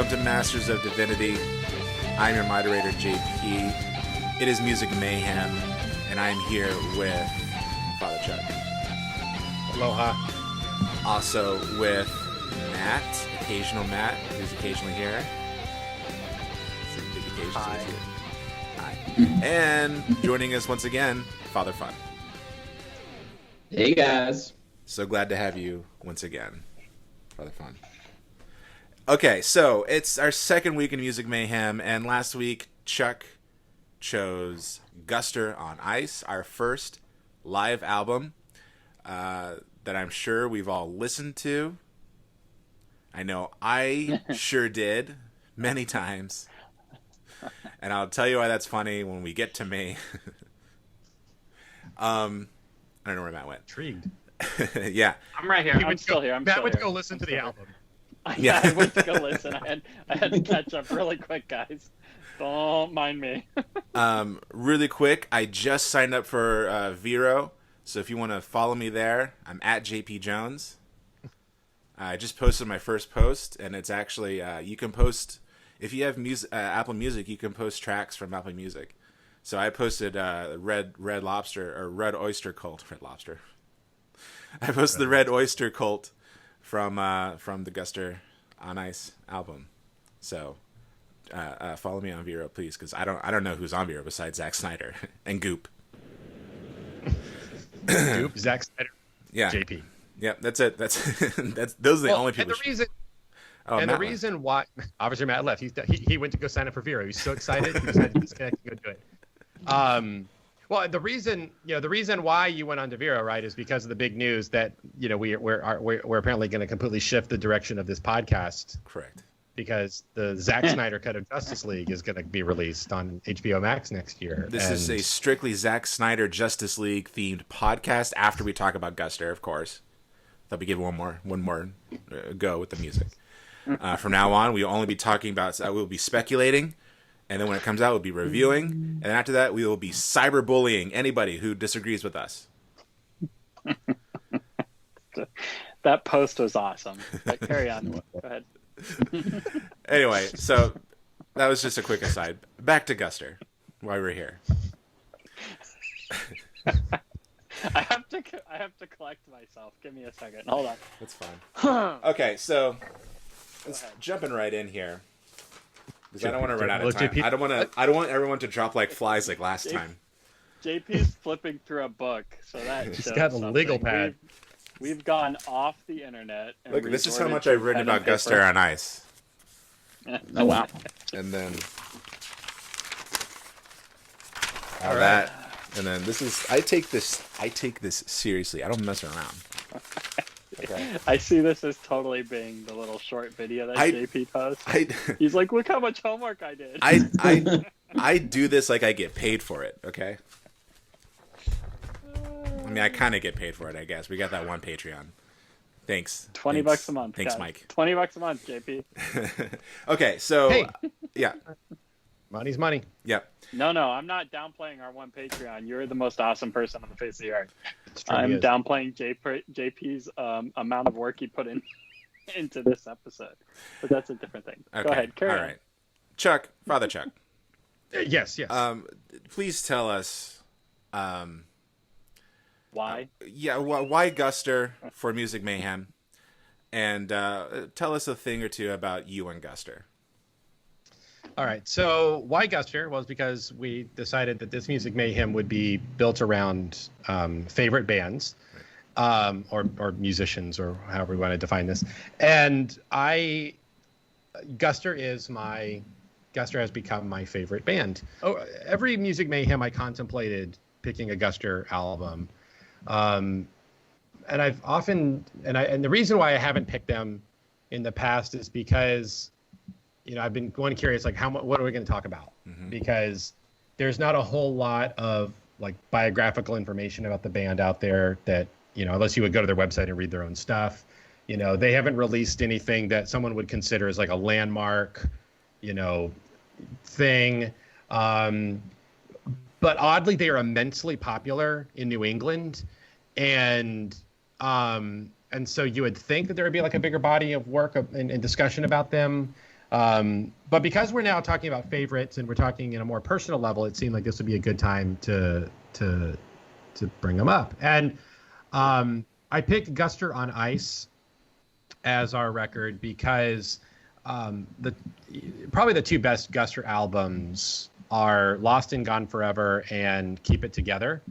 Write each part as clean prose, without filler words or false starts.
Welcome to Masters of Divinity. I'm your moderator, JP. It is Music Mayhem, and I'm here with Father Chuck. Aloha. Also with Matt, occasional Matt, who's occasionally here. Hi. Hi. And joining us once again, Father Fun. Hey guys. So glad to have you once again, Father Fun. Okay, so it's our second week in Music Mayhem, and last week Chuck chose Guster on Ice, our first live album that I'm sure we've all listened to. I know I sure did many times, and I'll tell you why that's funny when we get to me. I don't know where Matt went. Intrigued. Yeah, I'm right here. I'm still here. Matt went to go listen to the album. Yeah. I went to go listen. I had to catch up really quick, guys. Don't mind me. Really quick, I just signed up for Vero, so if you want to follow me there, I'm at JP Jones. I just posted my first post, and it's actually you can post if you have Apple Music, you can post tracks from Apple Music. So I posted Red Oyster Cult. Red Lobster. I posted the Red Oyster Cult from the Guster on Ice album. So follow me on Vero, please, because I don't know who's on Vero besides Zack Snyder and Goop. Goop, Zack Snyder, yeah, JP. Yeah, that's it. Those are the only people. And the reason why, obviously Matt left. He went to go sign up for Vero. He's so excited. He decided to disconnect and go do it. Well, the reason why you went on to Vero, right, is because of the big news that we're apparently going to completely shift the direction of this podcast. Correct. Because the Zack Snyder cut of Justice League is going to be released on HBO Max next year. This is a strictly Zack Snyder Justice League themed podcast. After we talk about Guster, of course, thought we give one more go with the music. From now on, we'll only be talking about. We'll be speculating. And then when it comes out, we'll be reviewing. And then after that, we will be cyberbullying anybody who disagrees with us. That post was awesome. But carry on. Go ahead. Anyway, so that was just a quick aside. Back to Guster, while we're here. I have to collect myself. Give me a second. Hold on. That's fine. Okay, so let's jumping right in here. Because I don't want to run out of time. I don't want everyone to drop like flies like last time. JP's flipping through a book, so that he's got a legal pad. We've gone off the internet. And look, this is how much I've written about Guster on Ice. Oh wow! And then all that, and then this is. I take this seriously. I don't mess around. Okay. I see this as totally being the little short video that JP posts. He's like, look how much homework I did. I do this like I get paid for it, okay? I mean, I kind of get paid for it, I guess. We got that one Patreon. Thanks. $20 a month. Thanks, guys. Mike. $20 a month, JP. Okay, so... Hey. Yeah. Money's money. Yep. No, I'm not downplaying our one Patreon. You're the most awesome person on the face of the earth. True, I'm downplaying JP's amount of work he put into this episode. But that's a different thing. Okay. Go ahead, carry on. All right. Chuck, Father Chuck. Yes. Please tell us... why? Why Guster for Music Mayhem? And tell us a thing or two about you and Guster. All right. So why Guster was because we decided that this Music Mayhem would be built around favorite bands or musicians or however we want to define this. And Guster has become my favorite band. Oh, every Music Mayhem I contemplated picking a Guster album. And I've often, and the reason why I haven't picked them in the past is because, I've been going curious, like what are we going to talk about? Mm-hmm. Because there's not a whole lot of like biographical information about the band out there that, unless you would go to their website and read their own stuff, they haven't released anything that someone would consider as like a landmark, thing. But oddly, they are immensely popular in New England. And so you would think that there would be like a bigger body of work and discussion about them. But because we're now talking about favorites and we're talking in a more personal level, it seemed like this would be a good time to bring them up. And I picked Guster on Ice as our record because probably the two best Guster albums are Lost and Gone Forever and Keep It Together.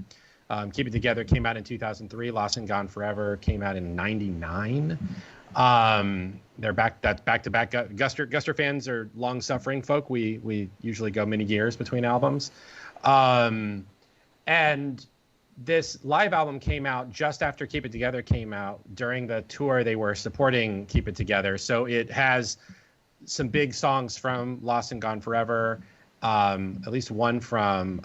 Keep It Together came out in 2003. Lost and Gone Forever came out in '99. They're back. That's back to back. Guster fans are long suffering folk. We usually go many years between albums, and this live album came out just after Keep It Together came out during the tour they were supporting Keep It Together. So it has some big songs from Lost and Gone Forever, at least one from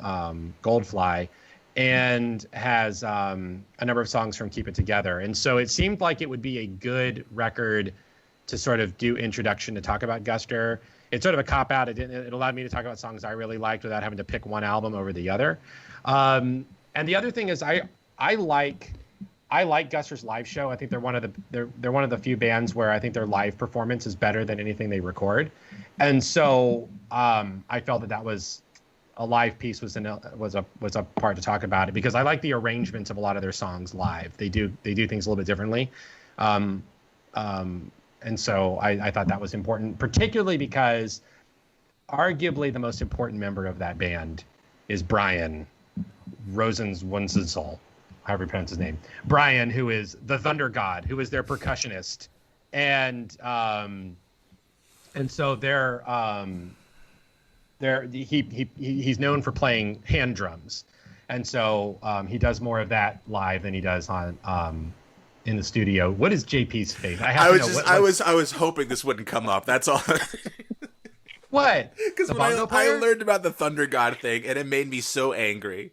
Goldfly, and has a number of songs from Keep It Together. And so it seemed like it would be a good record to sort of do introduction to talk about Guster. It's sort of a cop-out. It allowed me to talk about songs I really liked without having to pick one album over the other. And the other thing is I like Guster's live show. I think they're one of the few bands where I think their live performance is better than anything they record. And so I felt that was a live piece was a part to talk about it, because I like the arrangements of a lot of their songs live. They do things a little bit differently. And so I thought that was important, particularly because arguably the most important member of that band is Brian Rosenwinzel, however you pronounce his name. Brian, who is the Thunder God, who is their percussionist. And so he's known for playing hand drums. And so he does more of that live than he does on in the studio. What is JP's face? I was hoping this wouldn't come up. That's all. What? Because when I learned about the Thunder God thing, and it made me so angry.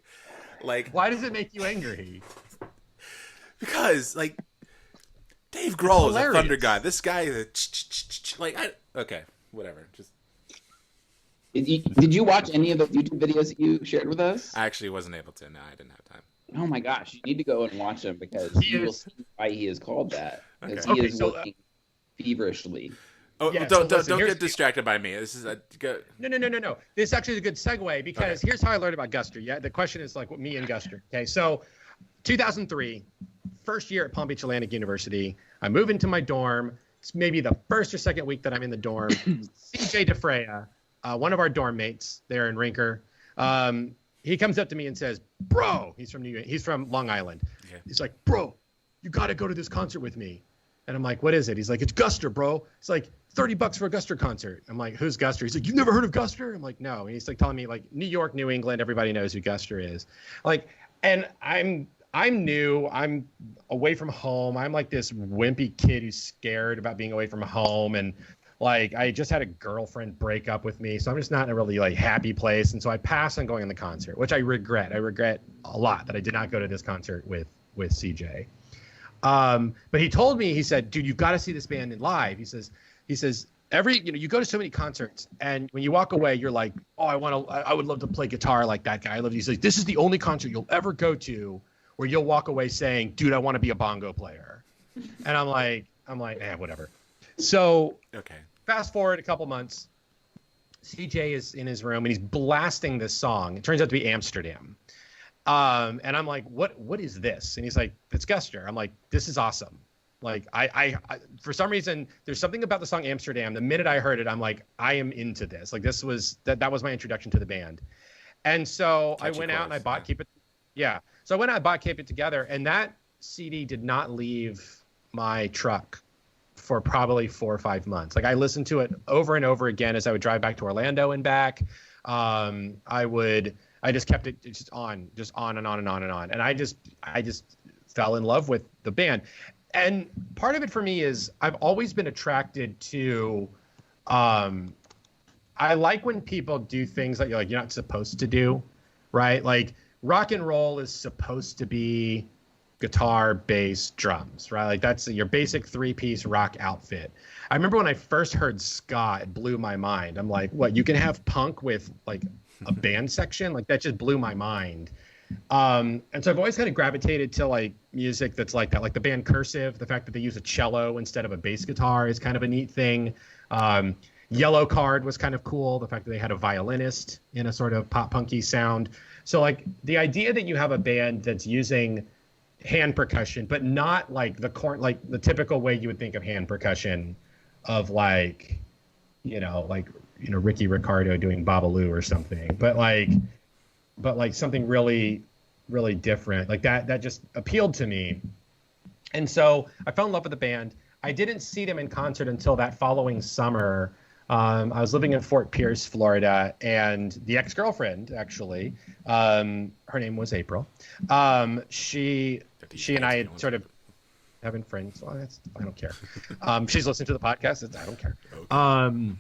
Like, why does it make you angry? Because Dave Grohl is a Thunder God. This guy is okay, whatever. Just. Did you watch any of those YouTube videos that you shared with us? I actually wasn't able to. No, I didn't have time. Oh my gosh, you need to go and watch them, because you will see why he is called that. Because he is working feverishly. Oh, yeah, don't get distracted by me. This is No. This actually is a good segue, because here's how I learned about Guster. Yeah, the question is me and Guster. Okay, so 2003, first year at Palm Beach Atlantic University. I move into my dorm. It's maybe the first or second week that I'm in the dorm. CJ DeFreya, one of our dorm mates there in Rinker, he comes up to me and says, "Bro," he's from Long Island. Yeah. He's like, "Bro, you got to go to this concert with me." And I'm like, "What is it?" He's like, "It's Guster, bro. It's like $30 for a Guster concert." I'm like, "Who's Guster?" He's like, "You've never heard of Guster?" I'm like, "No." And he's telling me New York, New England, everybody knows who Guster is. And I'm new. I'm away from home. I'm like this wimpy kid who's scared about being away from home. And I just had a girlfriend break up with me. So I'm just not in a really happy place. And so I pass on going on the concert, which I regret. I regret a lot that I did not go to this concert with CJ. But he told me, he said, "Dude, you've got to see this band in live." He says, you go to so many concerts, and when you walk away, you're like, "Oh, I would love to play guitar like that guy." He's like, "This is the only concert you'll ever go to where you'll walk away saying, 'Dude, I want to be a bongo player.'" And I'm like, whatever. So fast forward a couple months, CJ is in his room and he's blasting this song. It turns out to be Amsterdam. And I'm like, what is this? And he's like, "It's Guster." I'm like, "This is awesome." I for some reason, there's something about the song Amsterdam. The minute I heard it, I'm like, I am into this. This was that was my introduction to the band. And so I went out and I bought Keep It. Yeah. So I went out and bought Keep It Together, and that CD did not leave my truck for probably 4 or 5 months. I listened to it over and over again as I would drive back to Orlando and back. I just kept it just on and on and on and on. And I just fell in love with the band. And part of it for me is I've always been attracted to, I like when people do things that you're not supposed to do, right? Rock and roll is supposed to be guitar, bass, drums, right? That's your basic 3-piece rock outfit. I remember when I first heard ska, it blew my mind. I'm like, what, you can have punk with a band section? That just blew my mind. And so I've always kind of gravitated to music that's like that, the band Cursive. The fact that they use a cello instead of a bass guitar is kind of a neat thing. Yellow Card was kind of cool. The fact that they had a violinist in a sort of pop punky sound. So like the idea that you have a band that's using hand percussion, but not like the typical way you would think of hand percussion of like, Ricky Ricardo doing Babalu or something, but like something really, really different like that just appealed to me. And so I fell in love with the band. I didn't see them in concert until that following summer. I was living in Fort Pierce, Florida, and the ex-girlfriend, actually, her name was April. She and I had sort of having friends. Well, I don't care. She's listening to the podcast. I don't care. Okay.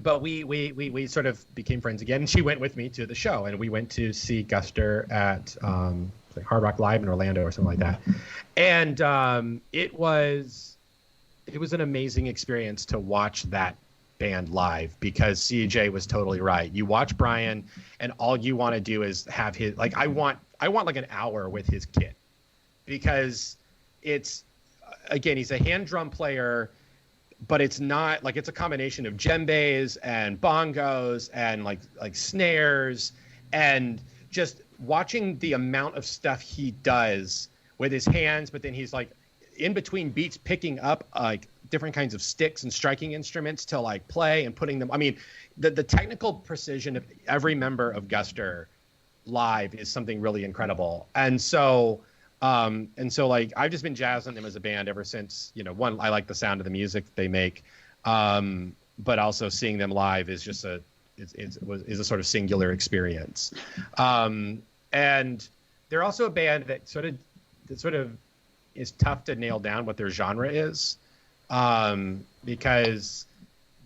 But we sort of became friends again. And she went with me to the show, and we went to see Guster at like Hard Rock Live in Orlando or something like that. And it was an amazing experience to watch that band live, because CJ was totally right. You watch Brian, and all you want to do is have his like I want like an hour with his kit, because it's again, he's a hand drum player, but it's not like, it's a combination of djembes and bongos and like snares, and just watching the amount of stuff he does with his hands, but then he's like in between beats picking up like different kinds of sticks and striking instruments to like play and putting them. I mean, the technical precision of every member of Guster live is something really incredible. And so like I've just been jazzed on them as a band ever since, one, I like the sound of the music they make, but also seeing them live is just a sort of singular experience. And they're also a band that sort of is tough to nail down what their genre is, because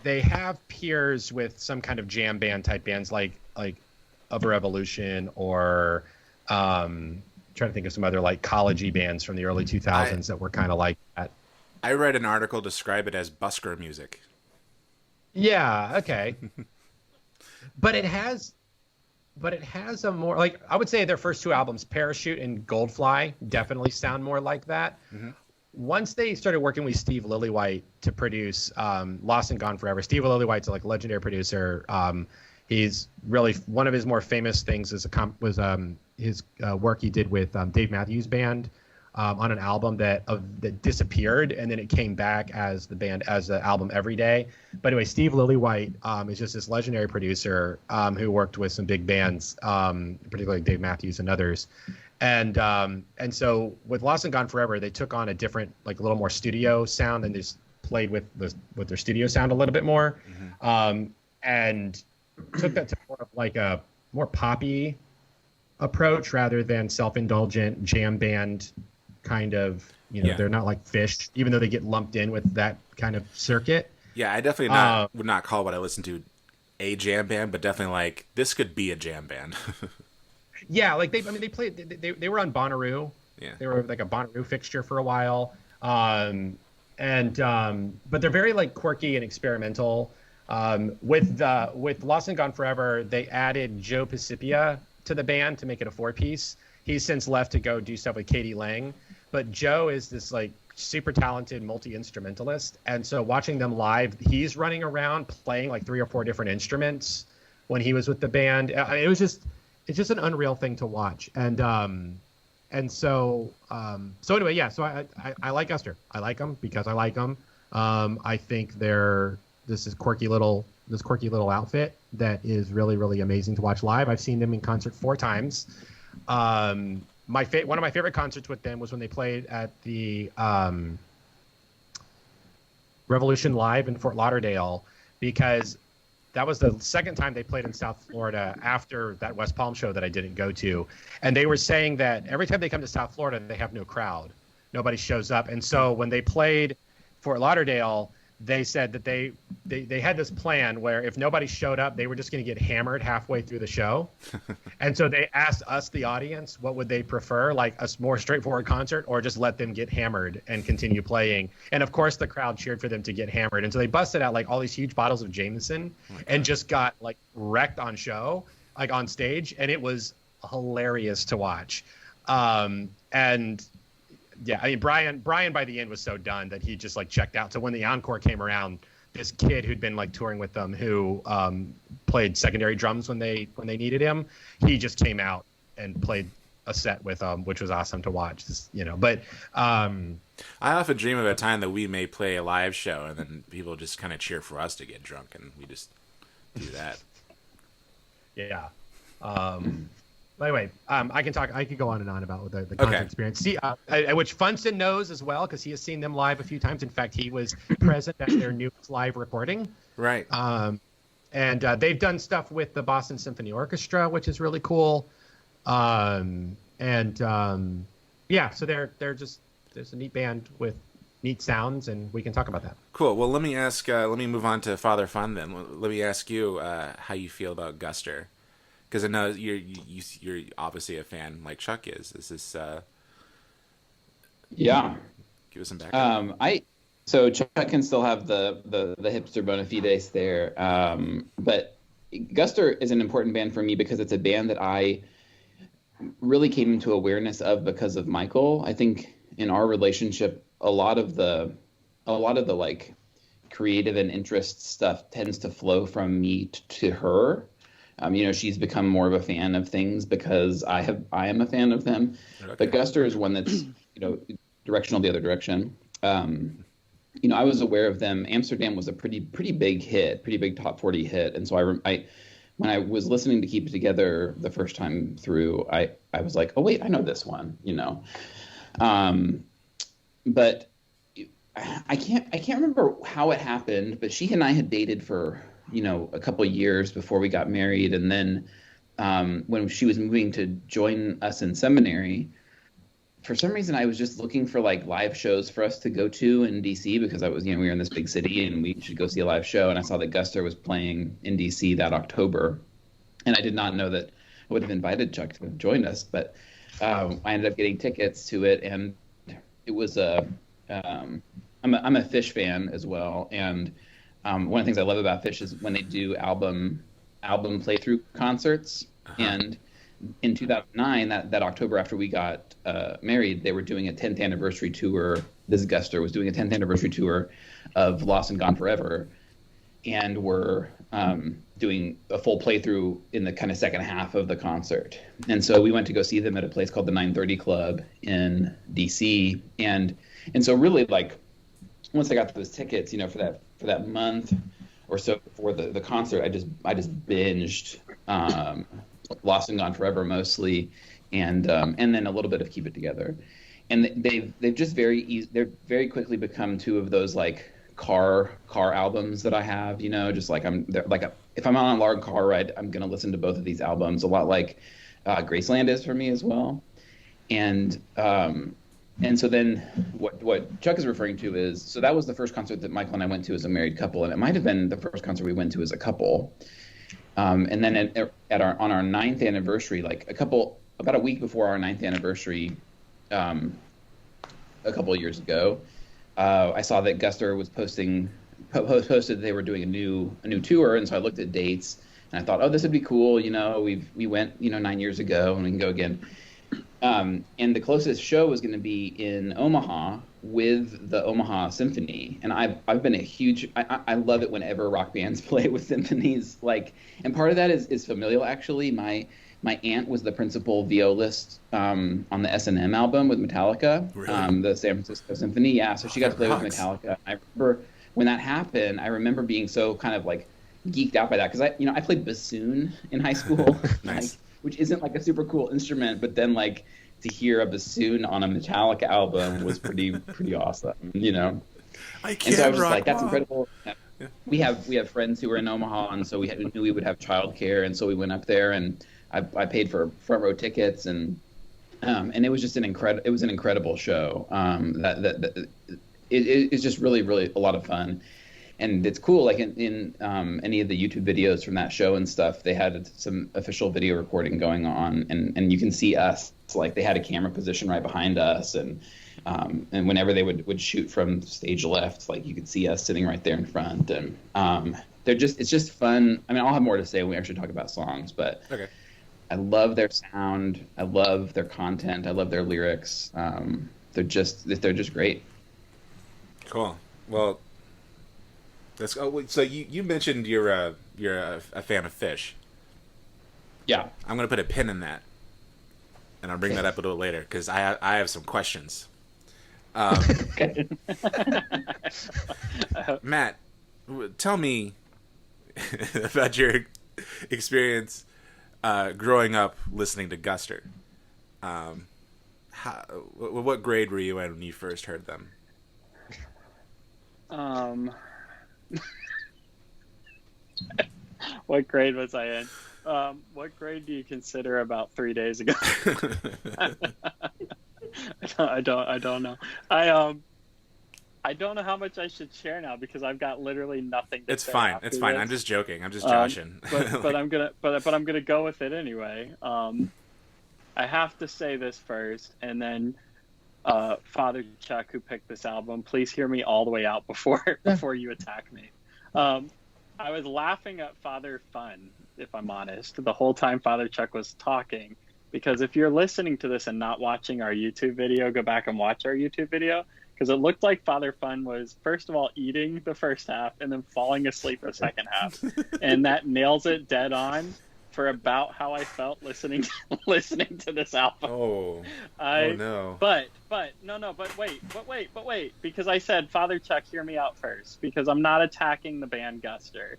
they have peers with some kind of jam band type bands like Of a Revolution, or trying to think of some other like college-y bands from the early 2000s that were kind of like that. I read an article describe it as busker music. Yeah, okay. But it has a more, like, I would say their first two albums, Parachute and Goldfly, definitely sound more like that. Mm-hmm. Once they started working with Steve Lillywhite to produce Lost and Gone Forever, Steve Lillywhite's like a legendary producer. He's really, one of his more famous things was his work he did with Dave Matthews Band on an album that disappeared, and then it came back as the album Every Day. But anyway, Steve Lillywhite is just this legendary producer who worked with some big bands, particularly Dave Matthews and others. And so with Lost and Gone Forever, they took on a different, like a little more studio sound, and just played with their studio sound a little bit more, and took that to more of like a more poppy approach rather than self-indulgent jam band kind of, They're not like Fish, even though they get lumped in with that kind of circuit. Yeah, I definitely would not call what I listen to a jam band, but definitely like this could be a jam band. Yeah, like they played, they were on Bonnaroo. Yeah, they were like a Bonnaroo fixture for a while. But they're very like quirky and experimental. With Lost and Gone Forever, they added Joe Pisipia to the band to make it a 4-piece. He's since left to go do stuff with Katie Lang, but Joe is this like super talented multi-instrumentalist, and so watching them live, he's running around playing like 3 or 4 different instruments when he was with the band. It's just an unreal thing to watch. And so anyway, yeah. So I like Guster. I like them because I like them. I think they're this quirky little outfit that is really, really amazing to watch live. I've seen them in concert 4 times. One of my favorite concerts with them was when they played at the Revolution Live in Fort Lauderdale, because that was the second time they played in South Florida after that West Palm show that I didn't go to. And they were saying that every time they come to South Florida, they have no crowd. Nobody shows up. And so when they played Fort Lauderdale, they said that they had this plan where if nobody showed up, they were just going to get hammered halfway through the show. And so they asked us, the audience, what would they prefer, like a more straightforward concert or just let them get hammered and continue playing. And of course, the crowd cheered for them to get hammered. And so they busted out like all these huge bottles of Jameson and just got like wrecked on show, like on stage. And it was hilarious to watch. And yeah, I mean, Brian by the end was so done that he just like checked out. So when the encore came around, this kid who'd been like touring with them, who played secondary drums when they needed him. He just came out and played a set with them, which was awesome to watch. But I often dream of a time that we may play a live show and then people just kind of cheer for us to get drunk, and we just do that. Yeah. By the way, I could go on and on about the concert experience. See, which Funston knows as well, because he has seen them live a few times. In fact, he was present at their newest live recording. Right. And they've done stuff with the Boston Symphony Orchestra, which is really cool. So they're just there's a neat band with neat sounds, and we can talk about that. Cool. Well, let me move on to Father Fun then. Let me ask you how you feel about Guster. Because I know you're obviously a fan like Chuck is. Is this? Yeah. Give us some background. So Chuck can still have the hipster bona fides there, but Guster is an important band for me because it's a band that I really came into awareness of because of Michael. I think in our relationship, a lot of the like creative and interest stuff tends to flow from me to her. She's become more of a fan of things because I am a fan of them. Okay. But Guster is one that's, directional the other direction. I was aware of them. Amsterdam was a pretty big hit, pretty big top 40 hit. And so when I was listening to Keep It Together the first time through, I was like, oh wait, I know this one, But I can't remember how it happened, but she and I had dated for a couple of years before we got married. And then when she was moving to join us in seminary, for some reason I was just looking for like live shows for us to go to in DC because I was, we were in this big city and we should go see a live show. And I saw that Guster was playing in DC that October. And I did not know that I would have invited Chuck to have joined us, but I ended up getting tickets to it. And it was I'm a Fish fan as well. And one of the things I love about Fish is when they do album playthrough concerts. Uh-huh. And in 2009, that October after we got married, they were doing a 10th anniversary tour. This Guster was doing a 10th anniversary tour of Lost and Gone Forever, and were doing a full playthrough in the kind of second half of the concert. And so we went to go see them at a place called the 930 Club in DC. And so really, like, once I got those tickets, for that month or so before the concert, I just binged Lost and Gone Forever mostly, and then a little bit of Keep It Together. And they've just they're very quickly become two of those like car albums that I have, just like if I'm on a long car ride, I'm gonna listen to both of these albums, a lot like Graceland is for me as well. And so then what Chuck is referring to is, so that was the first concert that Michael and I went to as a married couple, and it might have been the first concert we went to as a couple. And then on our 9th anniversary, about a week before our 9th anniversary, a couple of years ago, I saw that Guster was posted that they were doing a new tour, and so I looked at dates and I thought, oh, this would be cool. We went 9 years ago and we can go again. And the closest show was going to be in Omaha with the Omaha Symphony. And I've been a huge, I love it whenever rock bands play with symphonies. And part of that is familial, actually. My aunt was the principal violist on the S&M album with Metallica, really? The San Francisco Symphony. Yeah, so she got to play with Metallica. I remember when that happened, I remember being so kind of like geeked out by that, because I played bassoon in high school. Nice. Which isn't like a super cool instrument, but then like to hear a bassoon on a Metallica album was pretty awesome, I can't. And so I was just like, that's incredible. Yeah. We have friends who were in Omaha, and so we knew we would have childcare, and so we went up there, and I paid for front row tickets, and it was just an incredible show. It's just really a lot of fun. And it's cool, like in any of the YouTube videos from that show and stuff, they had some official video recording going on, and you can see us, like they had a camera position right behind us, and whenever they would shoot from stage left, like you could see us sitting right there in front, and it's just fun. I mean, I'll have more to say when we actually talk about songs, but okay. I love their sound, I love their content, I love their lyrics. They're just great. Cool. Well, That's so you mentioned you're a fan of Fish. Yeah. I'm gonna put a pin in that, and I'll bring that up a little later because I have some questions. Okay. Matt, tell me about your experience growing up listening to Guster. What grade were you in when you first heard them? What grade was I in? What grade do you consider about 3 days ago? I don't know. I don't know how much I should share now because I've got literally nothing to It's say fine. after It's fine. this. I'm just joking. I'm just joshing. But I'm gonna go with it anyway. I have to say this first, and then Father Chuck, who picked this album, please hear me all the way out before you attack me. I was laughing at Father Fun, if I'm honest, the whole time Father Chuck was talking. Because if you're listening to this and not watching our YouTube video, go back and watch our YouTube video. Because it looked like Father Fun was, first of all, eating the first half and then falling asleep the second half. And that nails it dead on for about how I felt listening to this album. Oh no. But wait. Because I said, Father Chuck, hear me out first. Because I'm not attacking the band Guster.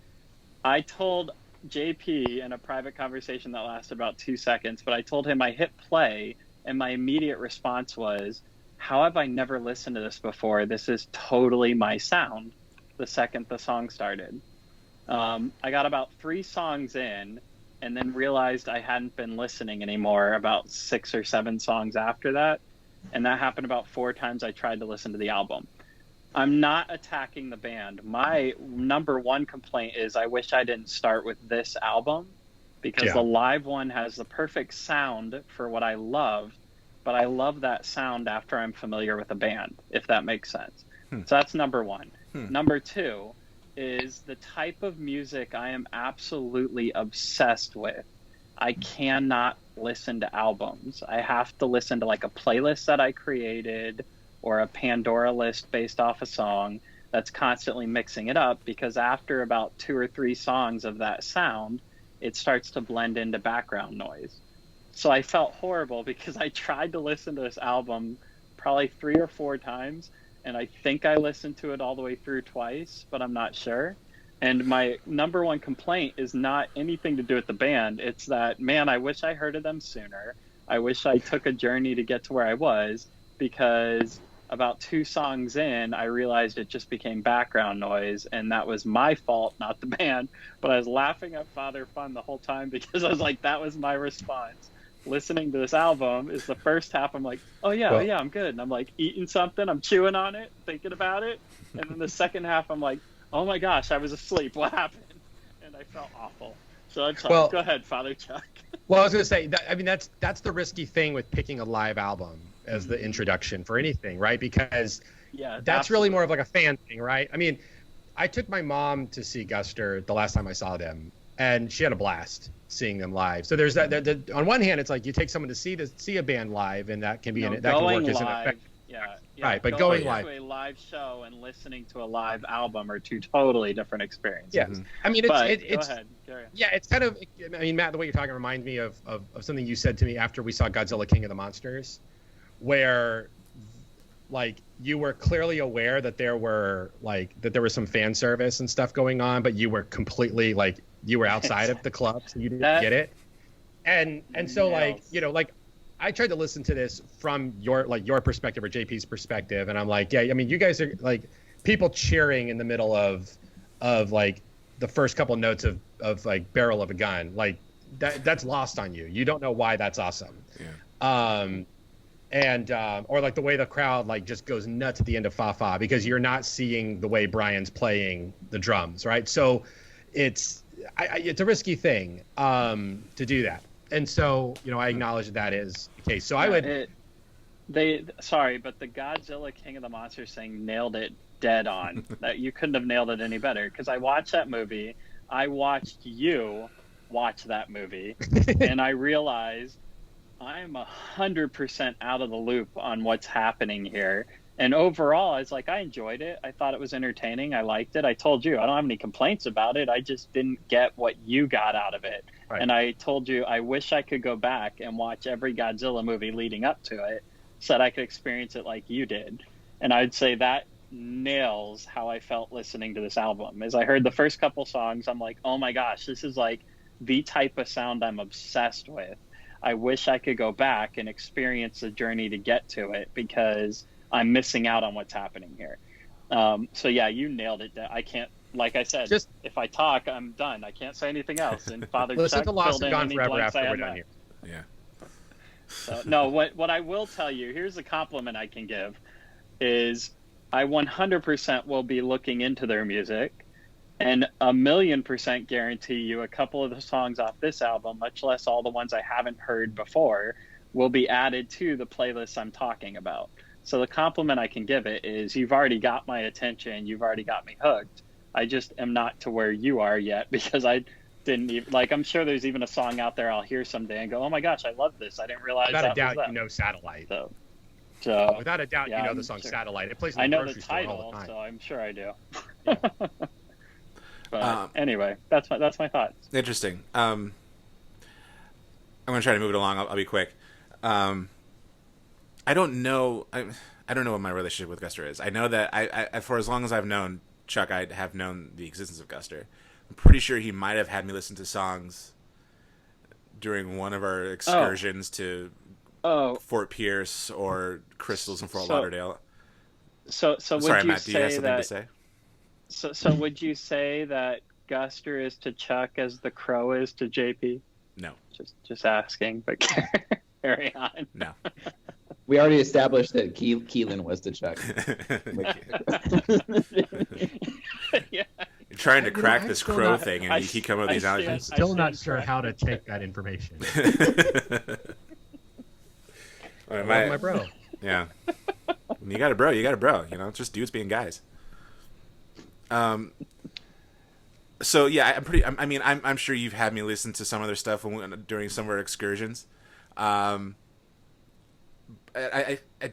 I told JP in a private conversation that lasted about 2 seconds, but I told him I hit play and my immediate response was, how have I never listened to this before? This is totally my sound the second the song started. I got about 3 songs in and then realized I hadn't been listening anymore about 6 or 7 songs after that. And that happened about 4 times I tried to listen to the album. I'm not attacking the band. My number one complaint is I wish I didn't start with this album because the live one has the perfect sound for what I love, but I love that sound after I'm familiar with the band, if that makes sense. So that's number one. Number 2 is the type of music I am absolutely obsessed with. I cannot listen to albums. I have to listen to like a playlist that I created or a Pandora list based off a song that's constantly mixing it up, because after about 2 or 3 songs of that sound, it starts to blend into background noise. So I felt horrible because I tried to listen to this album probably 3 or 4 times, and I think I listened to it all the way through twice, but I'm not sure. And my number one complaint is not anything to do with the band. It's that, man, I wish I heard of them sooner. I wish I took a journey to get to where I was, because about 2 songs in, I realized it just became background noise, and that was my fault, not the band. But I was laughing at Father Fun the whole time because I was like, that was my response. Listening to this album is the first half, I'm like, oh yeah, I'm good. And I'm like eating something, I'm chewing on it, thinking about it. And then the second half, I'm like, oh my gosh, I was asleep. What happened? And I felt awful. So I'm sorry. Go ahead, Father Chuck. Well, I was going to say, that's the risky thing with picking a live album as the introduction for anything, right? Because that's really more of like a fan thing, right? I mean, I took my mom to see Guster the last time I saw them, and she had a blast seeing them live. So there's that. On one hand, it's like you take someone to see a band live, and that can be that can work as an effect. Yeah, right. But going live to a live show and listening to a live album are 2 totally different experiences. Yeah, I mean, it's go ahead. Yeah, it's kind of. I mean, Matt, the way you're talking reminds me of something you said to me after we saw Godzilla King of the Monsters, where like you were clearly aware that there was some fan service and stuff going on, but you were completely like you were outside of the club, so you didn't get it. And so like, you know, like I tried to listen to this from your perspective or JP's perspective, and I'm like, yeah, I mean, you guys are like people cheering in the middle of like the first couple notes of like barrel of a gun, like that's lost on you. You don't know why that's awesome. Yeah. Or like the way the crowd like just goes nuts at the end of Fa Fa, because you're not seeing the way Brian's playing the drums, right? So it's a risky thing to do that. And so, you know, I acknowledge that is the case. So I would. But the Godzilla King of the Monsters thing nailed it dead on. That you couldn't have nailed it any better, because I watched that movie. I watched you watch that movie, and I realized I'm 100% out of the loop on what's happening here. And overall, I was like, I enjoyed it. I thought it was entertaining. I liked it. I told you, I don't have any complaints about it. I just didn't get what you got out of it. Right. And I told you, I wish I could go back and watch every Godzilla movie leading up to it so that I could experience it like you did. And I'd say that nails how I felt listening to this album. As I heard the first couple songs, I'm like, oh my gosh, this is like the type of sound I'm obsessed with. I wish I could go back and experience the journey to get to it because I'm missing out on what's happening here. So yeah, you nailed it. I can't, like I said, if I talk, I'm done. I can't say anything else. And Father listen Chuck to Lost filled and in Gone any Forever blanks after I we're had done left. here. Yeah. So, no, what I will tell you, here's a compliment I can give, is I 100% will be looking into their music, and 1,000,000% guarantee you a couple of the songs off this album, much less all the ones I haven't heard before, will be added to the playlist I'm talking about. So the compliment I can give it is you've already got my attention, you've already got me hooked. I just am not to where you are yet because I didn't even, like, I'm sure there's even a song out there I'll hear someday and go, oh my gosh, I love this. I didn't realize Without that a doubt, was you them. know Satellite. So without a doubt, yeah, you know I'm the song sure. Satellite. It plays in the I know the grocery store all title, the time. so I'm sure I do. But anyway, that's my thoughts. Interesting. I'm gonna try to move it along. I'll be quick. I don't know. I don't know what my relationship with Guster is. I know that I for as long as I've known Chuck, I have known the existence of Guster. I'm pretty sure he might have had me listen to songs during one of our excursions to Fort Pierce or Crystals in Fort Lauderdale. So Sorry, would you Matt, do you have say something that? to say? So would you say that Guster is to Chuck as the Crow is to JP? No. Just asking, but carry on. No. We already established that Keelan was to Chuck. Yeah. You're trying to crack I'm this still crow not- thing, and you keep coming up with these I allegations. Still not stand sure how to take that information. All right, My bro. Yeah. When you got a bro, you got a bro. You know, it's just dudes being guys. So yeah, I'm sure you've had me listen to some of their stuff during some of our excursions. I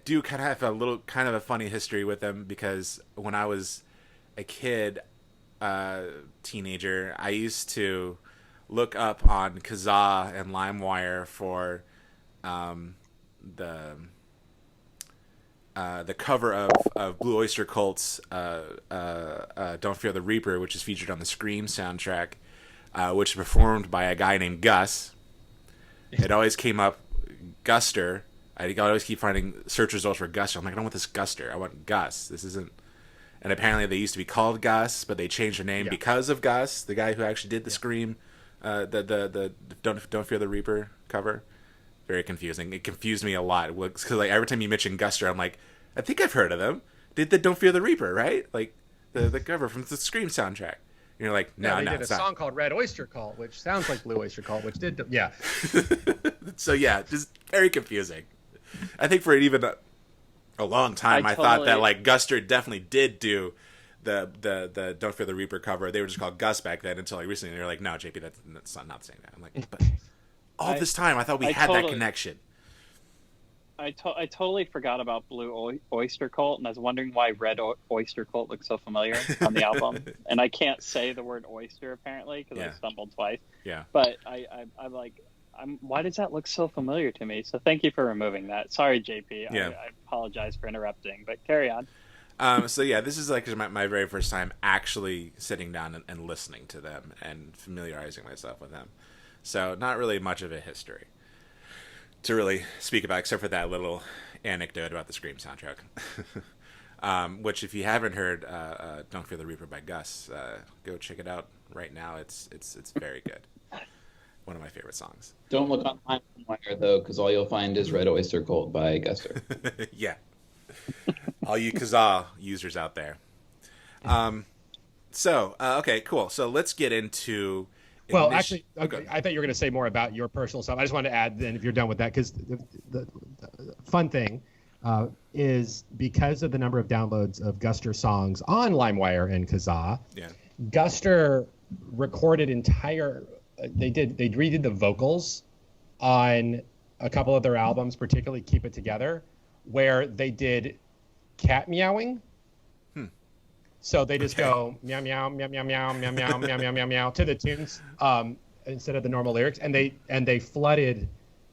do kind of have a funny history with them because when I was a kid, teenager, I used to look up on Kazaa and LimeWire for the cover of Blue Oyster Cult's Don't Fear the Reaper, which is featured on the Scream soundtrack, which is performed by a guy named Gus. It always came up Guster. I always keep finding search results for Guster. I'm like, I don't want this Guster. I want Gus. This isn't... And apparently they used to be called Gus, but they changed their name because of Gus, the guy who actually did the Scream, the Don't Fear the Reaper cover. Very confusing. It confused me a lot because like every time you mention Guster, I'm like, I think I've heard of them. Did the Don't Fear the Reaper, right? Like the cover from the Scream soundtrack. And you're like, no, they no, did a it's not. song called Red Oyster Cult, which sounds like Blue Oyster Cult, which did yeah. So yeah, just very confusing. I think for even a long time, I thought that like Guster definitely did do the Don't Fear the Reaper cover. They were just called Gus back then until like recently. They're like, no, JP, that's not saying that. I'm like, but all this time I thought we had that connection. I totally forgot about Blue Oyster Cult, and I was wondering why Red Oyster Cult looks so familiar on the album. And I can't say the word oyster apparently because I stumbled twice. Yeah. But I'm like, why does that look so familiar to me? So thank you for removing that. Sorry, JP. Yeah. I apologize for interrupting, but carry on. So yeah, this is like my very first time actually sitting down and listening to them and familiarizing myself with them. So not really much of a history to really speak about, except for that little anecdote about the Scream soundtrack. Which, if you haven't heard "Don't Fear the Reaper" by Gus, go check it out right now. It's very good. One of my favorite songs. Don't look on LimeWire though, because all you'll find is Red Oyster Cult by Guster. Yeah. All you Kazaa users out there. Okay, cool. So let's get into... Well, actually, okay, I thought you were going to say more about your personal stuff. I just wanted to add then, if you're done with that, because the fun thing is because of the number of downloads of Guster songs on LimeWire and Kazaa, Guster recorded they redid the vocals on a couple of their albums, particularly Keep It Together, where they did cat meowing. So they just Okay. go meow meow meow meow meow meow meow meow meow meow meow to the tunes instead of the normal lyrics, and they flooded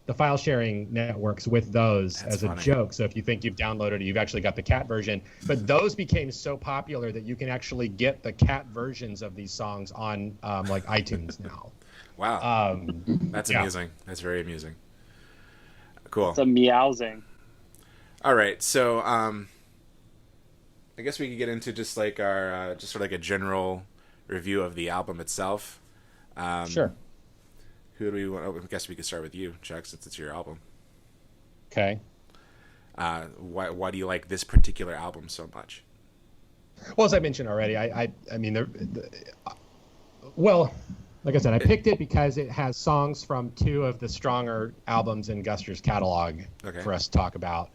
the file sharing networks with those That's as funny. a joke. So if you think you've downloaded it, you've actually got the cat version. But those became so popular that you can actually get the cat versions of these songs on like iTunes now. Wow. That's yeah. amusing. That's very amusing. Cool. It's a meowsing. All right. So I guess we could get into just like our just sort of like a general review of the album itself. Sure. Who do we want? I guess we could start with you, Chuck, since it's your album. Okay. Why do you like this particular album so much? Well, as I mentioned already, I mean, well, like I said, I picked it because it has songs from two of the stronger albums in Guster's catalog for us to talk about.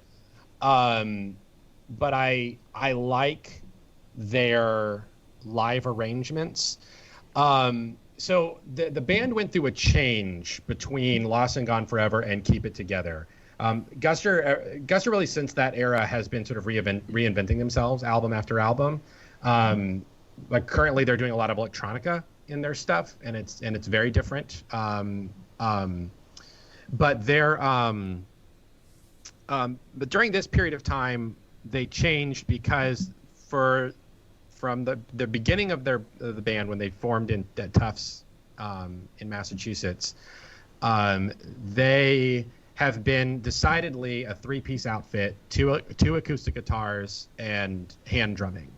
But I like their live arrangements. So the band went through a change between Lost and Gone Forever and Keep It Together. Guster really since that era has been sort of reinventing themselves album after album. Like currently they're doing a lot of electronica in their stuff, and it's very different. But during this period of time, they changed because from the beginning of the band when they formed at Tufts in Massachusetts, they have been decidedly a three-piece outfit, two acoustic guitars and hand drumming.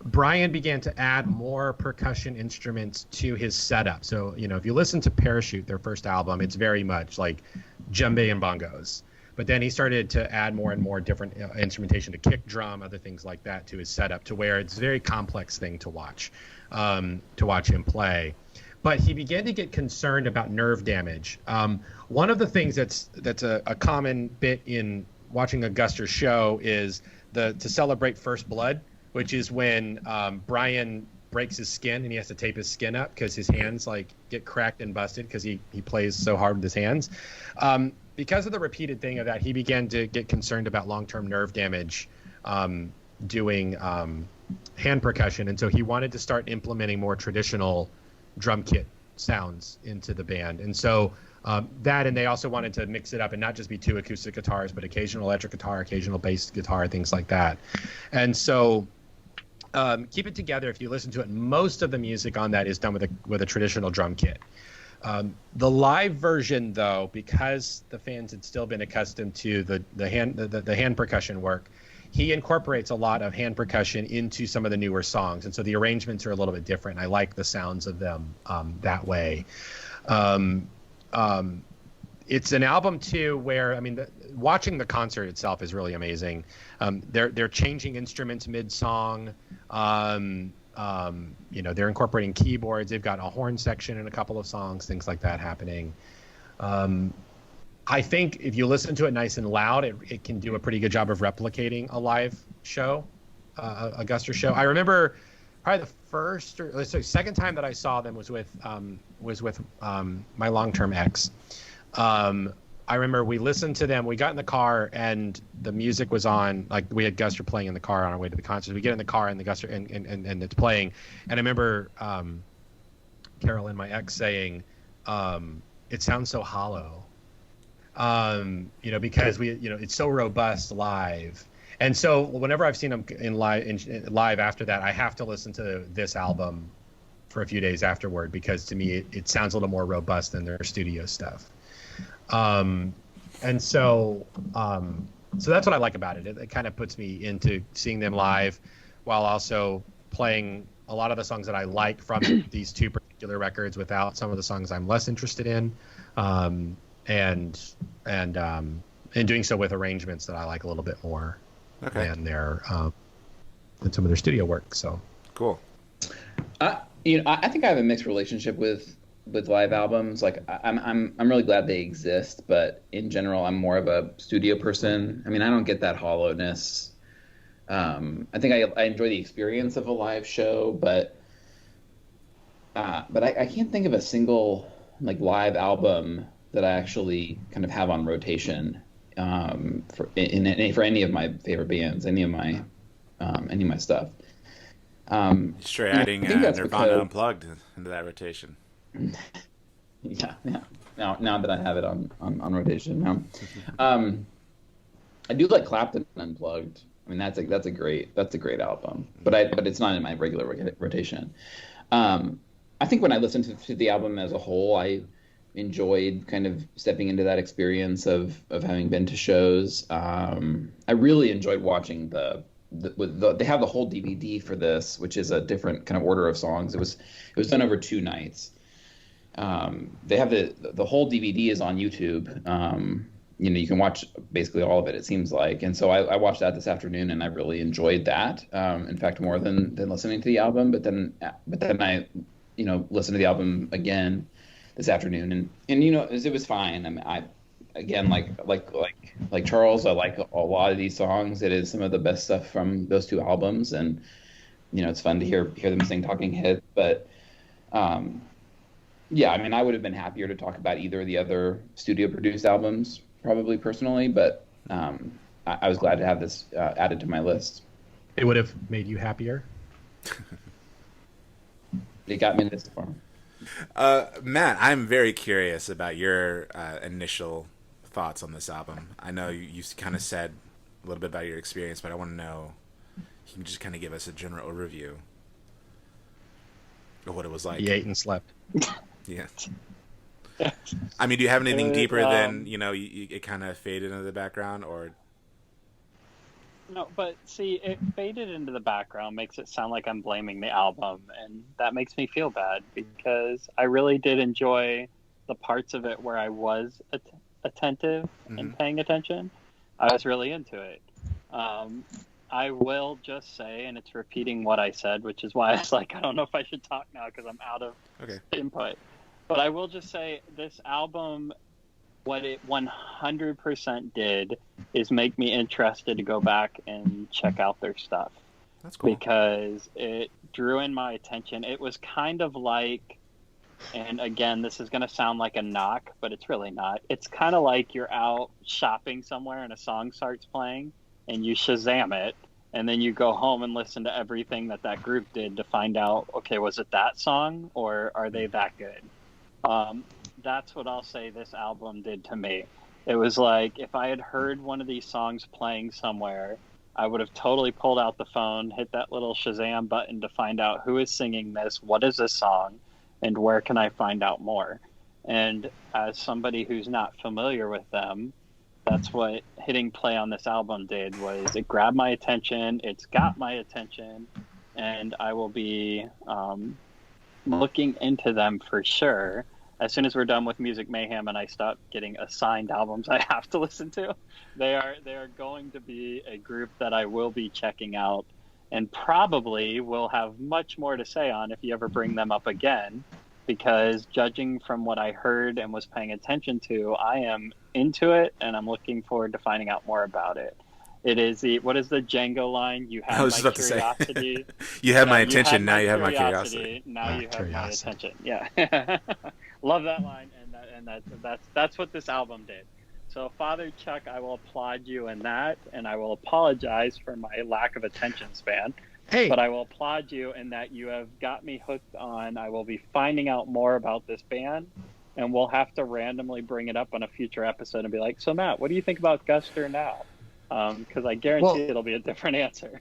Brian began to add more percussion instruments to his setup. So, if you listen to Parachute, their first album, it's very much like djembe and bongos. But then he started to add more and more different instrumentation to kick drum, other things like that to his setup, to where it's a very complex thing to watch him play. But he began to get concerned about nerve damage. One of the things that's a common bit in watching a Guster show is to celebrate First Blood, which is when Brian breaks his skin and he has to tape his skin up because his hands get cracked and busted because he plays so hard with his hands. Because of the repeated thing of that, he began to get concerned about long-term nerve damage doing hand percussion, and so he wanted to start implementing more traditional drum kit sounds into the band. And so and they also wanted to mix it up and not just be two acoustic guitars, but occasional electric guitar, occasional bass guitar, things like that. And so Keep It Together, if you listen to it, most of the music on that is done with a traditional drum kit. The live version, though, because the fans had still been accustomed to the hand percussion work, he incorporates a lot of hand percussion into some of the newer songs, and so the arrangements are a little bit different. I like the sounds of them that way. It's an album too where watching the concert itself is really amazing. They're changing instruments mid-song. They're incorporating keyboards. They've got a horn section in a couple of songs, things like that happening. I think if you listen to it nice and loud, it can do a pretty good job of replicating a live show, a Guster show. I remember probably the second time that I saw them was with my long-term ex. I remember we listened to them. We got in the car and the music was on. Like we had Guster playing in the car on our way to the concert. We get in the car and the Guster and it's playing. And I remember Carolyn, my ex, saying, "It sounds so hollow," because it's so robust live. And so whenever I've seen them in live after that, I have to listen to this album for a few days afterward because to me it sounds a little more robust than their studio stuff. And so that's what I like about it. It kind of puts me into seeing them live while also playing a lot of the songs that I like from these two particular records without some of the songs I'm less interested in. And doing so with arrangements that I like a little bit more than than some of their studio work. So cool. I think I have a mixed relationship with live albums. Like I'm really glad they exist, but in general, I'm more of a studio person. I don't get that hollowness. I think I enjoy the experience of a live show, but I can't think of a single live album that I actually kind of have on rotation. for any of my favorite bands, any of my stuff. Sure, And adding I think that's Nirvana because, Unplugged into that rotation. yeah. Now that I have it on rotation now, I do like Clapton Unplugged. I mean, that's a great album, but it's not in my regular rotation. I think when I listened to the album as a whole, I enjoyed kind of stepping into that experience of having been to shows. I really enjoyed watching they have the whole DVD for this, which is a different kind of order of songs. It was done over 2 nights. They have the whole DVD is on YouTube. You can watch basically all of it, it seems like. And so I watched that this afternoon, and I really enjoyed that. In fact, more than listening to the album. But then I, listened to the album again this afternoon, and it was fine. I mean, again, like Charles, I like a lot of these songs. It is some of the best stuff from those 2 albums, and it's fun to hear them sing Talking Heads. But yeah, I mean, I would have been happier to talk about either of the other studio produced albums, probably personally, but I was glad to have this added to my list. It would have made you happier. It got me this far. Matt, I'm very curious about your initial thoughts on this album. I know you kind of said a little bit about your experience, but I want to know, you can just kind of give us a general overview of what it was like. He ate and slept. Yeah. I mean, do you have anything deeper than, it kind of faded into the background, or? No, but see, it faded into the background makes it sound like I'm blaming the album, and that makes me feel bad because I really did enjoy the parts of it where I was attentive and paying attention. I was really into it. I will just say, and it's repeating what I said, which is why I was like, I don't know if I should talk now because I'm out of input. But I will just say this album, what it 100% did is make me interested to go back and check out their stuff. That's cool. Because it drew in my attention. It was kind of like, and again, this is going to sound like a knock, but it's really not. It's kind of like you're out shopping somewhere and a song starts playing and you Shazam it, and then you go home and listen to everything that group did to find out, okay, was it that song or are they that good? That's what I'll say this album did to me. It was like if I had heard one of these songs playing somewhere, I would have totally pulled out the phone, hit that little Shazam button to find out who is singing this, what is this song, and where can I find out more. And as somebody who's not familiar with them, that's what hitting play on this album did, was it grabbed my attention, it's got my attention, and I will be looking into them for sure. As soon as we're done with Music Mayhem and I stop getting assigned albums I have to listen to, they are going to be a group that I will be checking out and probably will have much more to say on if you ever bring them up again, because judging from what I heard and was paying attention to, I am into it and I'm looking forward to finding out more about it. It is what is the Django line? You have my curiosity. You have my attention, now you have my curiosity. Now you have my attention. Yeah. Love that line, and that's what this album did. So, Father Chuck, I will applaud you in that, and I will apologize for my lack of attention span. Hey. But I will applaud you in that you have got me hooked on. I will be finding out more about this band, and we'll have to randomly bring it up on a future episode and be like, so Matt, what do you think about Guster now? Because I guarantee it'll be a different answer.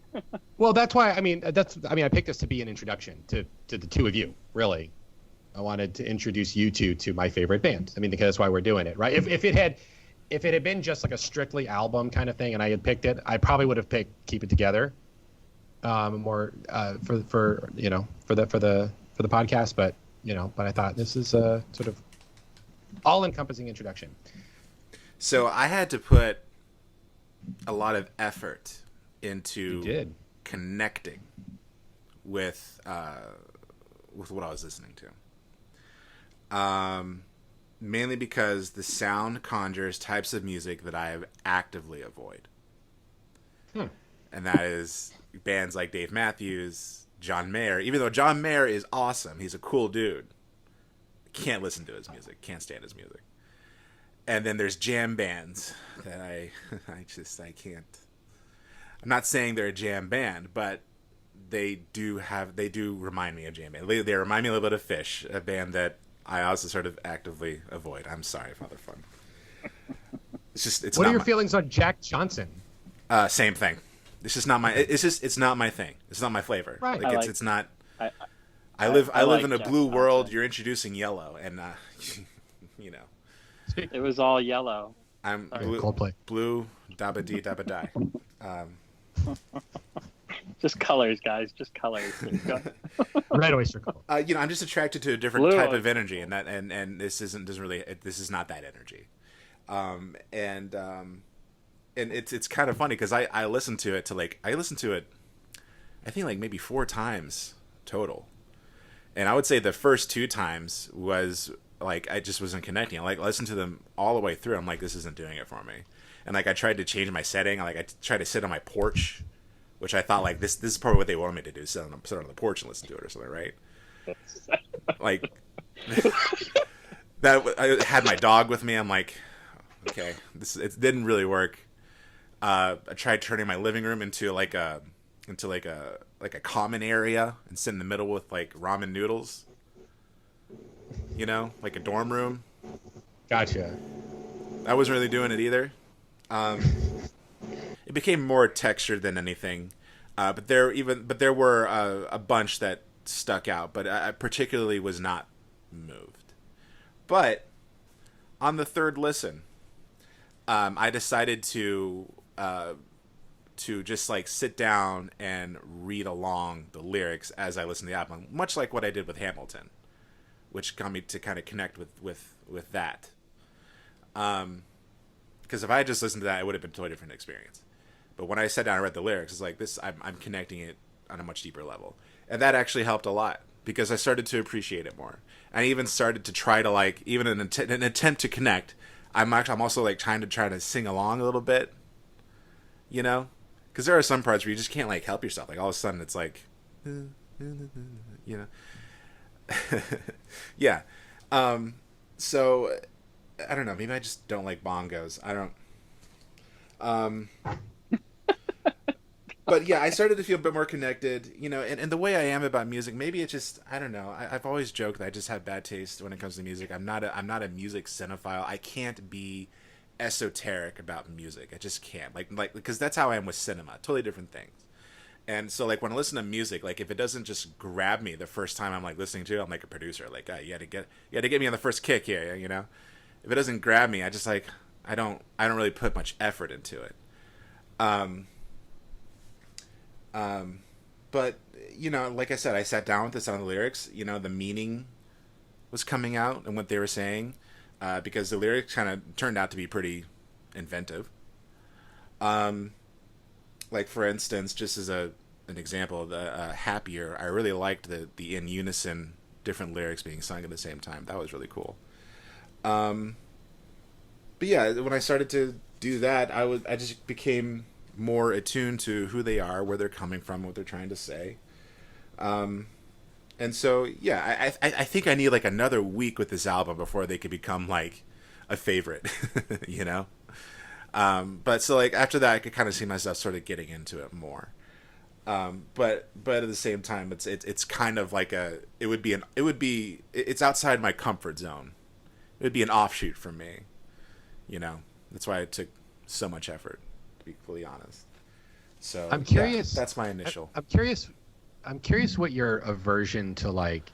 Well, that's why, I picked this to be an introduction to the two of you, really. I wanted to introduce you two to my favorite band. Because that's why we're doing it, right? If it had been just like a strictly album kind of thing and I had picked it, I probably would have picked Keep It Together more for the podcast, but I thought this is a sort of all-encompassing introduction. So I had to put a lot of effort into connecting with what I was listening to. Mainly because the sound conjures types of music that I actively avoid. And that is bands like Dave Matthews, John Mayer. Even though John Mayer is awesome, he's a cool dude. Can't listen to his music, can't stand his music. And then there's jam bands that I can't. I'm not saying they're a jam band, but they do remind me of jam band. They remind me a little bit of Fish, a band that I also sort of actively avoid. I'm sorry, Father Fun. It's what are your feelings on Jack Johnson? Same thing. It's just not my. It's not my thing. It's not my flavor. Right. It's not. I like live in a Jack blue Johnson. world. You're introducing yellow, and you know. It was all yellow. I'm Sorry. Coldplay. blue, dabba dee, dabba die. Just colors, guys. Just colors. Red oyster color. I'm just attracted to a different Blue type oyster. of energy, and this this is not that energy. And it's kind of funny because I listened to it I think like maybe 4 times total, and I would say the first 2 times was like I just wasn't connecting. I listened to them all the way through. I'm like, this isn't doing it for me. And like I tried to change my setting. I tried to sit on my porch, which I thought like this is probably what they wanted me to do: sit on the porch and listen to it or something, right? Like that. I had my dog with me. I'm like, okay, it didn't really work. I tried turning my living room into like a common area and sit in the middle with like ramen noodles. Like a dorm room. Gotcha. I wasn't really doing it either. It became more textured than anything, but there were a bunch that stuck out. But I particularly was not moved. But on the 3rd listen, I decided to just like sit down and read along the lyrics as I listened to the album, much like what I did with Hamilton, which got me to kind of connect with that. Because if I had just listened to that, it would have been a totally different experience. But when I sat down and read the lyrics, it's like this. I'm connecting it on a much deeper level, and that actually helped a lot because I started to appreciate it more. I even started to try to like even an attempt to connect. I'm also like trying to sing along a little bit, because there are some parts where you just can't like help yourself. Like all of a sudden it's like, yeah. So I don't know. Maybe I just don't like bongos. I don't. But yeah, I started to feel a bit more connected, and the way I am about music, maybe it's just, I don't know. I've always joked that I just have bad taste when it comes to music. I'm not a music cinephile. I can't be esoteric about music. I just can't. Like because that's how I am with cinema. Totally different things. And so like when I listen to music, like if it doesn't just grab me the first time I'm like listening to it, I'm like a producer. Like you had to get me on the first kick here, If it doesn't grab me, I just like I don't really put much effort into it. But like I said, I sat down with the sound of the lyrics. The meaning was coming out and what they were saying, because the lyrics kind of turned out to be pretty inventive. Like for instance, just as an example, the "Happier," I really liked the in unison different lyrics being sung at the same time. That was really cool. But yeah, when I started to do that, I just became more attuned to who they are, where they're coming from, what they're trying to say. And so, yeah, I think I need like another week with this album before they could become like a favorite, But so like after that, I could kind of see myself sort of getting into it more. But at the same time, it's kind of like it's outside my comfort zone. It would be an offshoot from me, That's why it took so much effort, to be fully honest. So I'm curious. That's my initial. I'm curious what your aversion to like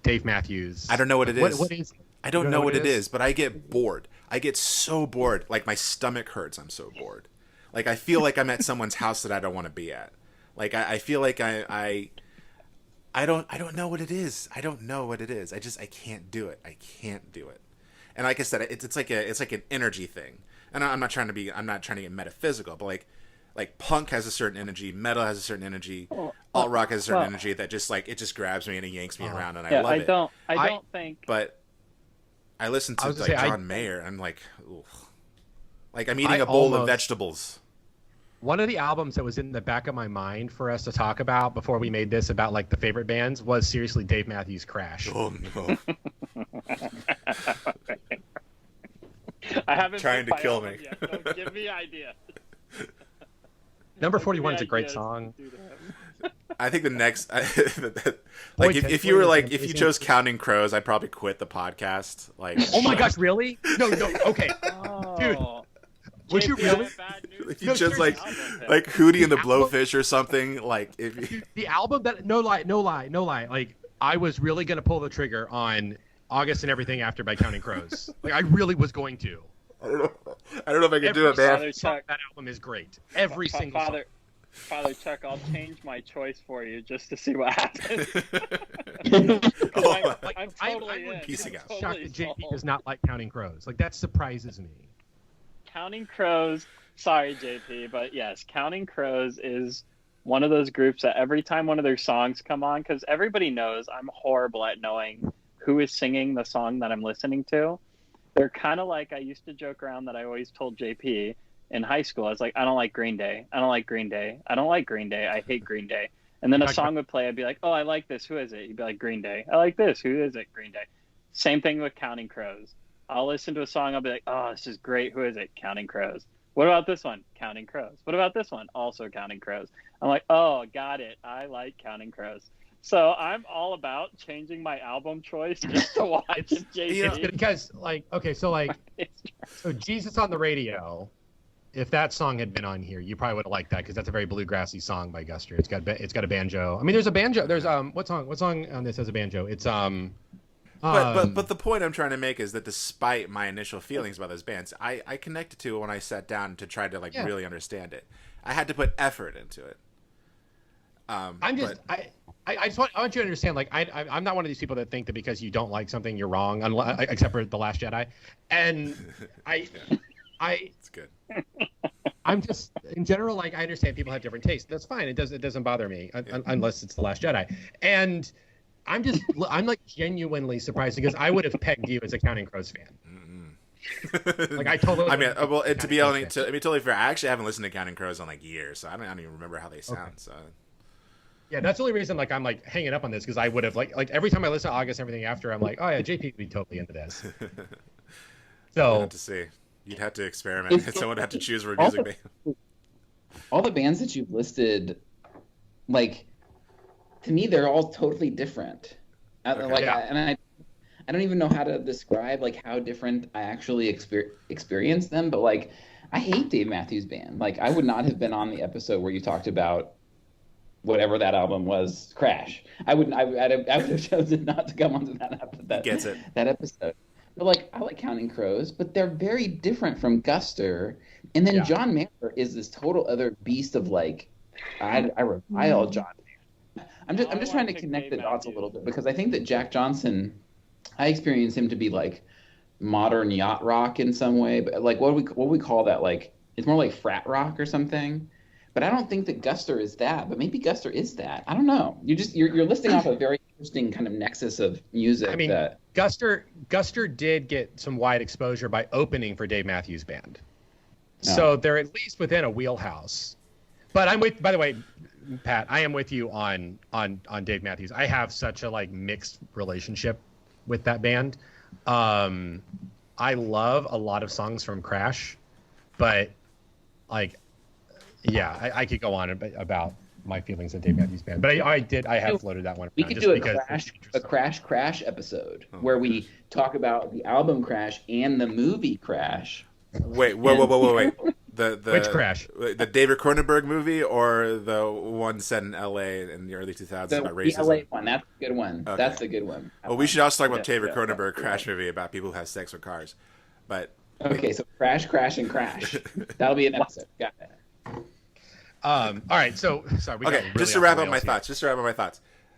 Dave Matthews. I don't know what it is. What is it? I don't know what it is, but I get bored. I get so bored. Like my stomach hurts. I'm so bored. Like I feel like I'm at someone's house that I don't want to be at. Like I feel like I don't know what it is. I don't know what it is. I can't do it. I can't do it. And like I said, it's like an energy thing. And I'm not trying to get metaphysical, but like punk has a certain energy, metal has a certain energy, alt rock has a certain energy that just like it just grabs me and it yanks me around, and I love it. I don't think. But I listen to like John Mayer, and I'm like, ooh. Like I'm eating a bowl of vegetables. One of the albums that was in the back of my mind for us to talk about before we made this about like the favorite bands was seriously Dave Matthews' Crash. Oh no. I haven't Trying picked to kill my me. album yet, so give me ideas. Number 41 is a great song. I think the next, Boy, if you were like, if you chose Counting Crows, I'd probably quit the podcast. Like, Oh my gosh, really? No, okay. Dude, would you really? if you No, chose seriously. like Hootie and the The album- Blowfish or something, like if you, The album that no lie. Like I was really gonna pull the trigger on August and Everything After by Counting Crows. Like I really was going to. I don't know if I can do it, man. Father Chuck, That album is great. Every single song. Father Chuck, I'll change my choice for you just to see what happens. Oh, I'm totally in. piecing out. I'm Shocked totally that JP sold. does not like Counting Crows. Like that surprises me. Counting Crows, sorry JP, but yes, Counting Crows is one of those groups that every time one of their songs come on, because everybody knows I'm horrible at knowing who is singing the song that I'm listening to. They're kind of like, I used to joke around that I always told JP in high school, I was like, I don't like Green Day. I don't like Green Day. I don't like Green Day. I hate Green Day. And then a song would play, I'd be like, oh, I like this. Who is it? He'd be like, Green Day. I like this. Who is it? Green Day. Same thing with Counting Crows. I'll listen to a song, I'll be like, oh, this is great. Who is it? Counting Crows. What about this one? Counting Crows. What about this one? Also Counting Crows. I'm like, oh, got it. I like Counting Crows. So I'm all about changing my album choice just to watch JP. It's because like okay, so Jesus on the Radio. If that song had been on here, you probably would have liked that because that's a very bluegrassy song by Guster. It's got a banjo. I mean, there's a banjo. There's what song on this has a banjo? It's But the point I'm trying to make is that despite my initial feelings about those bands, I connected to it when I sat down to try to really understand it. I had to put effort into it. I want you to understand. Like I'm not one of these people that think that because you don't like something you're wrong, except for The Last Jedi. And it's good. I'm just in general like I understand people have different tastes. That's fine. It doesn't bother me unless it's The Last Jedi. And I'm like genuinely surprised because I would have pegged you as a Counting Crows fan. Like I totally. I mean, well, to be totally fair, I actually haven't listened to Counting Crows in like years, so I don't even remember how they sound. Okay. So. Yeah, that's the only reason like I'm like hanging up on this because I would have like every time I listen to August and Everything After, I'm like, oh yeah, JP would be totally into this. So You'd have to see. You'd have to experiment. Someone would have to choose for a music band. All the bands that you've listed, like, to me, they're all totally different. I don't even know how to describe like how different I actually experience them. But like, I hate Dave Matthews Band. Like, I would not have been on the episode where you talked about whatever that album was, Crash. I would have chosen not to come onto that Gets it. that episode. But like, I like Counting Crows, but they're very different from Guster. And then John Mayer is this total other beast of like, I revile John Mayer. I'm just trying to connect the dots a little bit because I think that Jack Johnson, I experience him to be like modern yacht rock in some way, but like what we call that, like it's more like frat rock or something. But I don't think that Guster is that. But maybe Guster is that. I don't know. You're listing off a very interesting kind of nexus of music. I mean, Guster did get some wide exposure by opening for Dave Matthews Band, so they're at least within a wheelhouse. But by the way, Pat, I am with you on Dave Matthews. I have such a like mixed relationship with that band. I love a lot of songs from Crash, but like. Yeah, I could go on about my feelings of Dave Matthews Band, but I have floated that one. We could do a Crash episode where we talk about the album Crash and the movie Crash. Wait. Which Crash? The David Cronenberg movie or the one set in L.A. in the early 2000s about racism? The L.A. one. That's a good one. Okay. That's a good one. Well, we should also talk about David Cronenberg Crash movie about people who have sex with cars. But okay, so Crash, and Crash. That'll be an episode. Got it. All right, so sorry. Okay, just to wrap up my thoughts.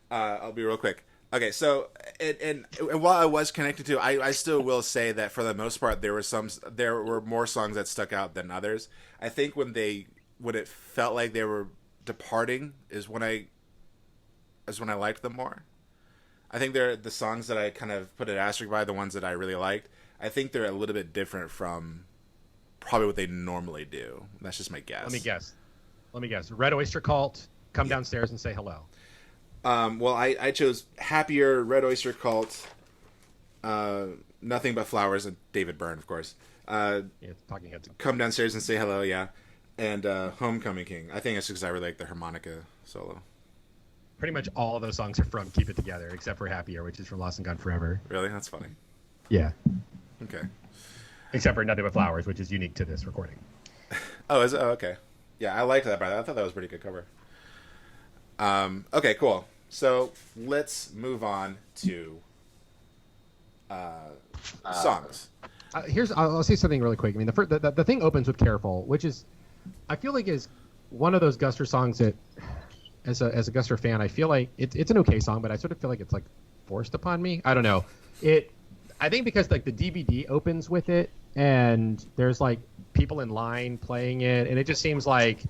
I'll be real quick. Okay, so and while I was connected to, I still will say that for the most part there were more songs that stuck out than others. I think when it felt like they were departing is when I liked them more. I think they're the songs that I kind of put an asterisk by, the ones that I really liked. I think they're a little bit different from probably what they normally do. That's just my guess. Let me guess. Red Oyster Cult, Come Downstairs and Say Hello. Well, I chose Happier, Red Oyster Cult, Nothing But Flowers, and David Byrne, of course. Yeah, Talking Heads. Come Downstairs and Say Hello, yeah. And Homecoming King. I think it's because I really like the harmonica solo. Pretty much all of those songs are from Keep It Together, except for Happier, which is from Lost and Gone Forever. Really? That's funny. Yeah. Okay. Except for Nothing But Flowers, which is unique to this recording. Oh, is it? Oh, okay. Yeah, I liked that, but I thought that was a pretty good cover. Okay, cool. So let's move on to songs. I'll say something really quick. I mean, the thing opens with Careful, which is, I feel like is one of those Guster songs that, as a Guster fan, I feel like it's an okay song, but I sort of feel like it's like forced upon me. I don't know. I think because like the DVD opens with it, and there's like people in line playing it, and it just seems like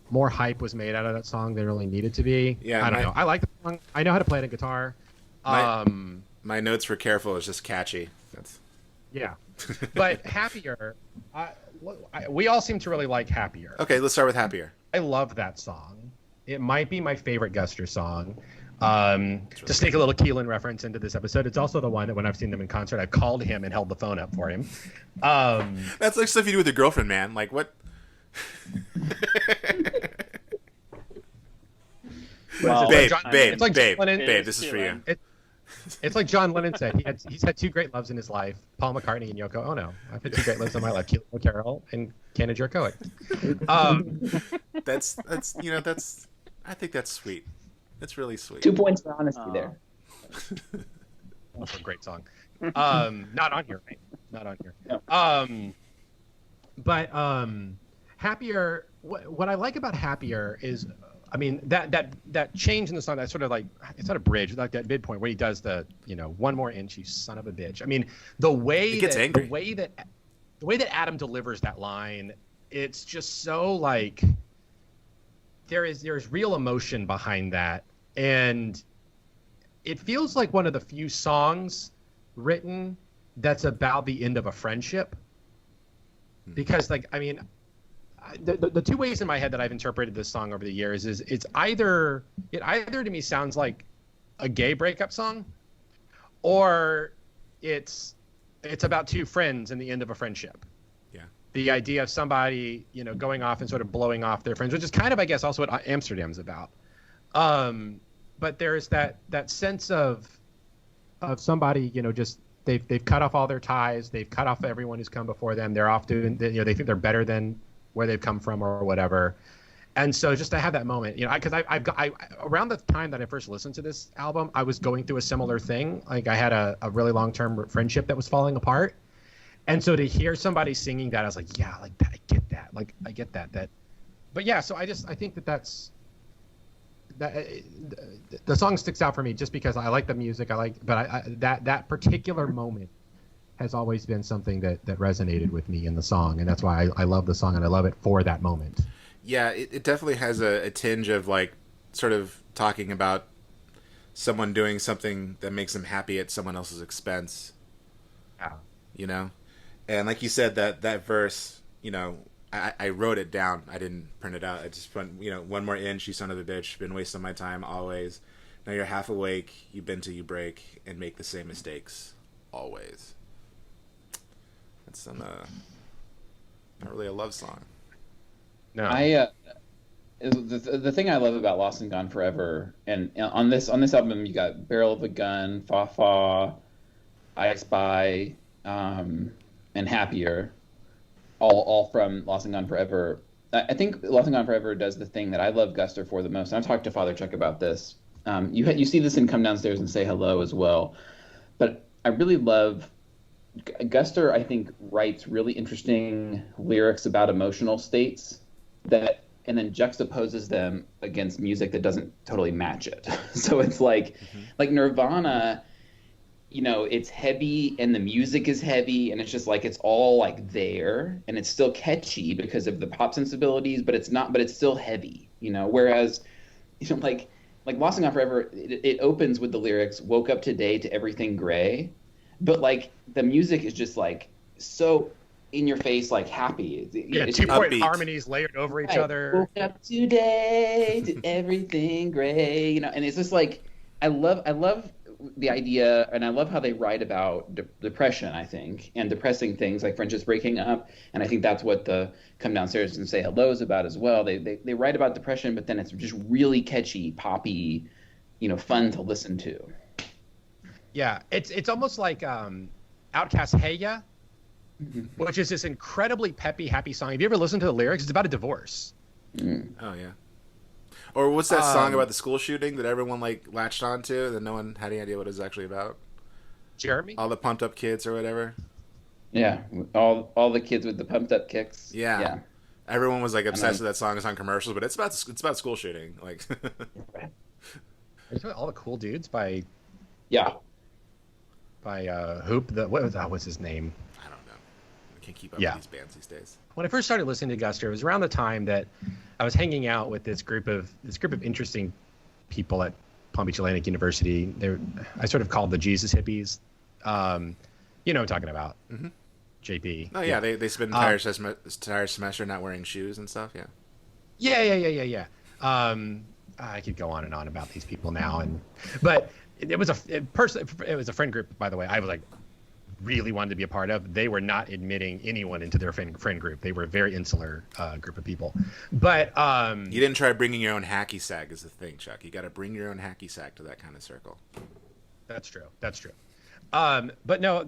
more hype was made out of that song than really needed to be. Yeah, I don't know. I like the song. I know how to play it on guitar. My notes for Careful is just catchy. That's yeah. But Happier, we all seem to really like Happier. okay. Let's start with Happier. I love that song. It might be my favorite Guster song. To sneak a little Keelan reference into this episode, it's also the one that when I've seen them in concert, I've called him and held the phone up for him. That's like stuff you do with your girlfriend, man. Like what? Well, babe, John- babe, it's like babe, John Lennon- babe. This is for you. It's like John Lennon said. He's had two great loves in his life: Paul McCartney and Yoko Ono. I've had two great loves in my life: Keelan O'Carroll and Kenna Jerkovic. That's I think that's sweet. That's really sweet. 2 points for honesty there. Also a great song. Not on here, mate. Not on here. No. But Happier. What I like about Happier is, I mean, that change in the song, that sort of like, it's not a bridge, like that midpoint where he does the, one more inch, you son of a bitch. I mean, the way that Adam delivers that line, it's just so like, there's real emotion behind that, and it feels like one of the few songs written that's about the end of a friendship. Because like, I mean, the two ways in my head that I've interpreted this song over the years is it either to me sounds like a gay breakup song, or it's about two friends and the end of a friendship. Yeah. The The idea of somebody, going off and sort of blowing off their friends, which is kind of, I guess, also what Amsterdam's about. But there's that sense of somebody, just they've cut off all their ties, they've cut off everyone who's come before them. They're off doing, they think they're better than where they've come from or whatever. And so just to have that moment, because I around the time that I first listened to this album, I was going through a similar thing. Like I had a really long-term friendship that was falling apart. And so to hear somebody singing that, I was like, yeah, like that, I get that. Like I get that. But yeah, so I think that the song sticks out for me just because I like the music. That particular moment has always been something that resonated with me in the song, and that's why I love the song and I love it for that moment. Yeah, it definitely has a tinge of like sort of talking about someone doing something that makes them happy at someone else's expense. Yeah. And like you said, that verse, I wrote it down. I didn't print it out. I just put, one more inch, you son of a bitch, been wasting my time always. Now you're half awake, you bend till you break, and make the same mistakes always. That's not really a love song. No. The thing I love about Lost and Gone Forever, and on this album you got Barrel of a Gun, Fa Fa, I Spy, and Happier, all from Lost and Gone Forever. I think Lost and Gone Forever does the thing that I love Guster for the most. And I've talked to Father Chuck about this. You see this in Come Downstairs and Say Hello as well. But I really love Guster. I think writes really interesting lyrics about emotional states and then juxtaposes them against music that doesn't totally match it. So it's like Nirvana, it's heavy and the music is heavy and it's just like, it's all like there and it's still catchy because of the pop sensibilities, but it's still heavy, whereas, like Lost and Gone Forever, it opens with the lyrics, woke up today to everything gray. But like the music is just like so in your face, like happy. It's 2-point harmonies layered over each other. Woke up today to everything gray, and it's just like I love the idea, and I love how they write about depression, I think, and depressing things like friendships breaking up. And I think that's what the Come Downstairs and Say Hello is about as well. They write about depression, but then it's just really catchy, poppy, fun to listen to. Yeah, it's almost like Outkast's Hey Ya, which is this incredibly peppy, happy song. Have you ever listened to the lyrics? It's about a divorce. Oh, yeah. Or what's that song about the school shooting that everyone latched onto that no one had any idea what it was actually about? Jeremy? All the pumped up kids or whatever. Yeah, all the kids with the pumped up kicks. Yeah. Everyone was obsessed with that song. It's on commercials, but it's about school shooting. Are you talking all the cool dudes by Hoop? What was his name? I don't know. I can't keep up with these bands these days. When I first started listening to Guster, it was around the time that I was hanging out with this group of interesting people at Palm Beach Atlantic University. I sort of called the Jesus hippies. You know what I'm talking about. Mm-hmm. JP. Oh yeah, they spend an entire semester not wearing shoes and stuff. Yeah. I could go on and on about these people now, but it was a friend group, by the way. I was really wanted to be a part of. They were not admitting anyone into their friend group. They were a very insular group of people. But you didn't try bringing your own hacky sack is the thing, Chuck. You got to bring your own hacky sack to that kind of circle. That's true. But no,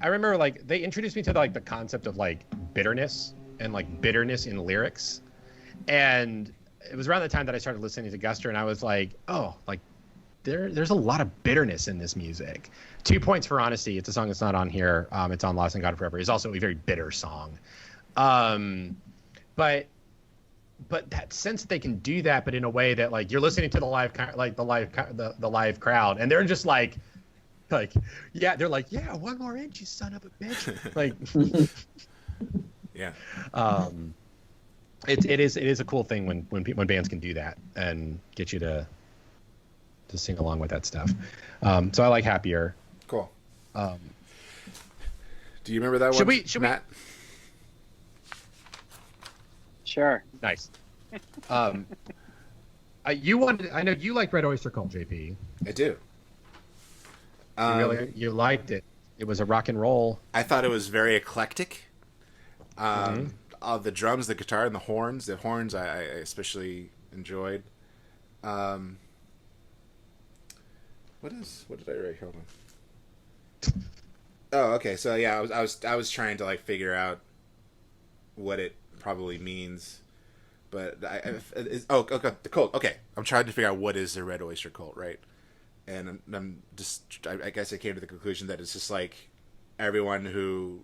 I remember they introduced me to the concept of bitterness and bitterness in lyrics, and it was around the time that I started listening to Guster, and I was there's a lot of bitterness in this music. 2 Points for Honesty. It's a song that's not on here. It's on Lost and God Forever. It's also a very bitter song. But that sense that they can do that, but in a way that you're listening to the live live crowd, and they're just yeah, one more inch, you son of a bitch. Yeah. It is a cool thing when bands can do that and get you to sing along with that stuff. So I like Happier. Cool. Do you remember that one? Should Matt? Sure. Nice. I know you like Red Oyster Cult, JP. I do. You liked it. It was a rock and roll. I thought it was very eclectic. The drums, the guitar, and the horns. The horns I especially enjoyed. What did I write? Hold on. Oh, okay. So yeah, I was trying to figure out what it probably means, but okay, the cult. Okay, I'm trying to figure out what is the Red Oyster Cult, right? And I guess I came to the conclusion that it's just everyone who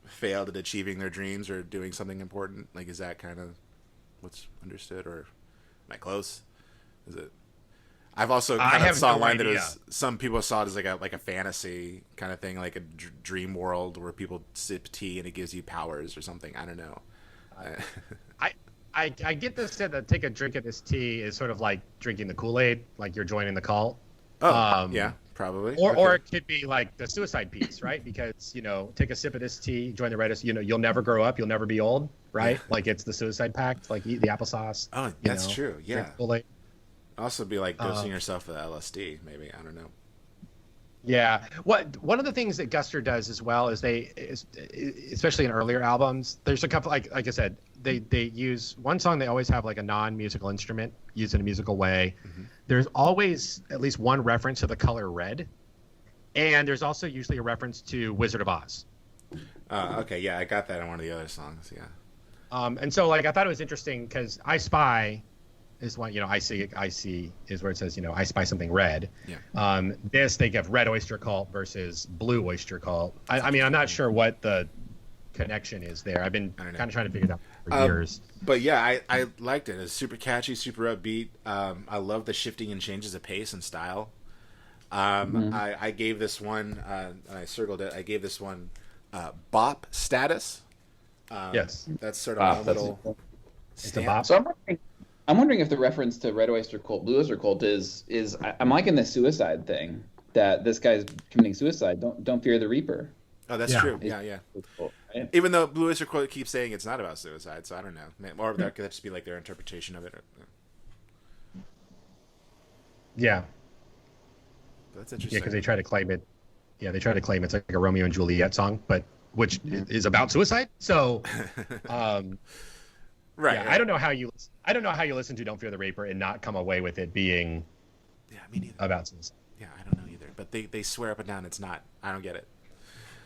failed at achieving their dreams or doing something important. Is that kind of what's understood, or am I close? Is it? I've also kind of saw a line that was, some people saw it as like a fantasy kind of thing, like a dream world where people sip tea and it gives you powers or something. I don't know. I get this said that take a drink of this tea is sort of like drinking the Kool-Aid, like you're joining the cult. Oh, yeah, probably. Or it could be like the suicide piece, right? Because, take a sip of this tea, join the Reddit, you'll never grow up, you'll never be old, right? Yeah. It's the suicide pact, eat the applesauce. Oh, that's true, yeah. Also be dosing yourself with LSD, maybe. I don't know. Yeah. One of the things that Guster does as well is especially in earlier albums, there's a couple, like I said, they use one song, they always have a non-musical instrument used in a musical way. Mm-hmm. There's always at least one reference to the color red. And there's also usually a reference to Wizard of Oz. Okay, yeah, I got that in one of the other songs, yeah. And so I thought it was interesting because I Spy is one, I see is where it says, I spy something red. Yeah. This, they give Red Oyster Cult versus Blue Oyster Cult. I mean, I'm not sure what the connection is there. I've been kind of trying to figure it out for years. But yeah, I liked it. It's super catchy, super upbeat. I love the shifting and changes of pace and style. I gave this one, I circled it, I gave this one bop status. Yes. That's sort of a little... It's a bop. So I'm wondering if the reference to Red Oyster Cult, Blue Oyster Cult is I'm liking the suicide thing, that this guy's committing suicide. Don't fear the Reaper. Oh, that's true. Yeah. Cool, right? Even though Blue Oyster Cult keeps saying it's not about suicide, so I don't know. Or that could just be their interpretation of it. Yeah. That's Yeah, interesting. because they try to claim it. Yeah, they try to claim it's like a Romeo and Juliet song, but which is about suicide. So, right, yeah, right. I don't know how you listen to "Don't Fear the Reaper" and not come away with it being Yeah, me neither. about suicide. Yeah, I don't know either. But they swear up and down it's not. I don't get it.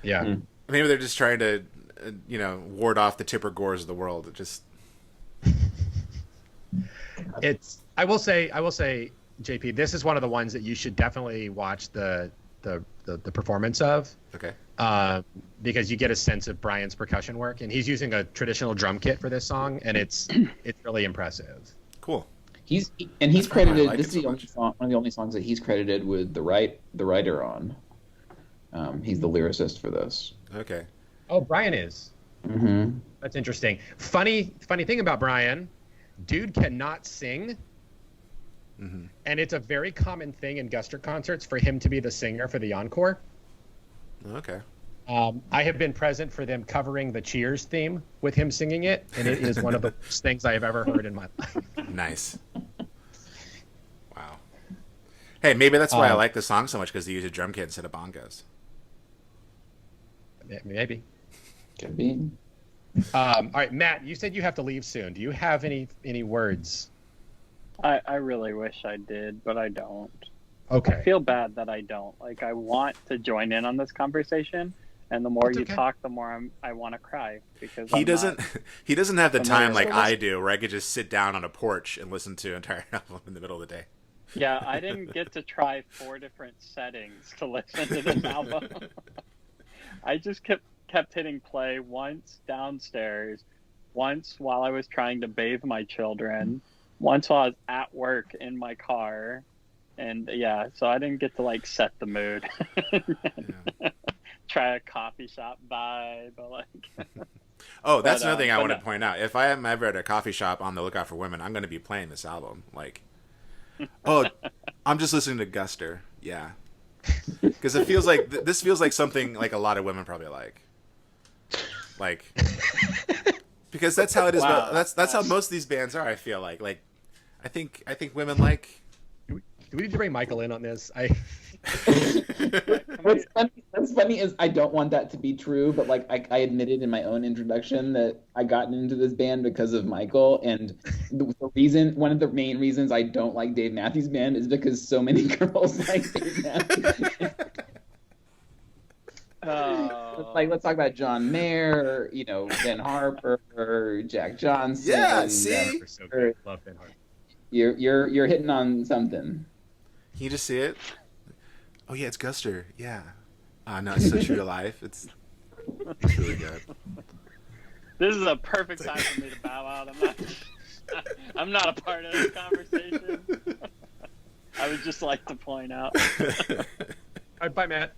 Yeah. Maybe they're just trying to, ward off the Tipper Gores of the world. It just. I will say, JP, this is one of the ones that you should definitely watch the performance of. Okay. Because you get a sense of Brian's percussion work, and he's using a traditional drum kit for this song, and it's really impressive. Cool. He's That's credited. why I like This it is the so only much. song, one of the only songs that he's credited with the writer on. He's the lyricist for this. Okay. Oh, Brian is. Mm-hmm. That's interesting. Funny thing about Brian, dude cannot sing. Mm-hmm. And it's a very common thing in Guster concerts for him to be the singer for the encore. Okay. I have been present for them covering the Cheers theme with him singing it, and it is one of the worst things I have ever heard in my life. Nice. Wow. Hey, maybe that's why I like the song so much, because they use a drum kit instead of bongos. Maybe. Could be. All right, Matt, you said you have to leave soon. Do you have any words? I really wish I did, but I don't. Okay. I feel bad that I don't. Like, I want to join in on this conversation, and the more That's you okay. talk, the more I want to cry, because He doesn't. He doesn't have the time like familiar. I do, where I could just sit down on a porch and listen to an entire album in the middle of the day. Yeah, I didn't get to try 4 different settings to listen to this album. I just kept hitting play once downstairs, once while I was trying to bathe my children, once while I was at work in my car, and yeah, so I didn't get to like set the mood. Yeah. Try a coffee shop vibe, but like. Oh, that's But, another thing I but want to no. point out. If I am ever at a coffee shop on the lookout for women, I'm going to be playing this album. Like, oh, I'm just listening to Guster. Yeah. Because it feels like, this feels like something like a lot of women probably like. Like, because that's how it is. Wow. That's how most of these bands are, I feel like. Like, I think women like. Do we need to bring Michael in on this? What's funny is I don't want that to be true, but like I admitted in my own introduction that I got into this band because of Michael, and one of the main reasons I don't like Dave Matthews Band is because so many girls like Dave Matthews. Like, let's talk about John Mayer, Ben Harper, Jack Johnson. Yeah, see? So good. Love Ben Hart. You're hitting on something. Can you just see it? Oh yeah, it's Guster. Yeah. No, it's so true to life. It's really good. This is a perfect time for me to bow out. I'm not a part of this conversation. I would just like to point out. All right, bye, Matt.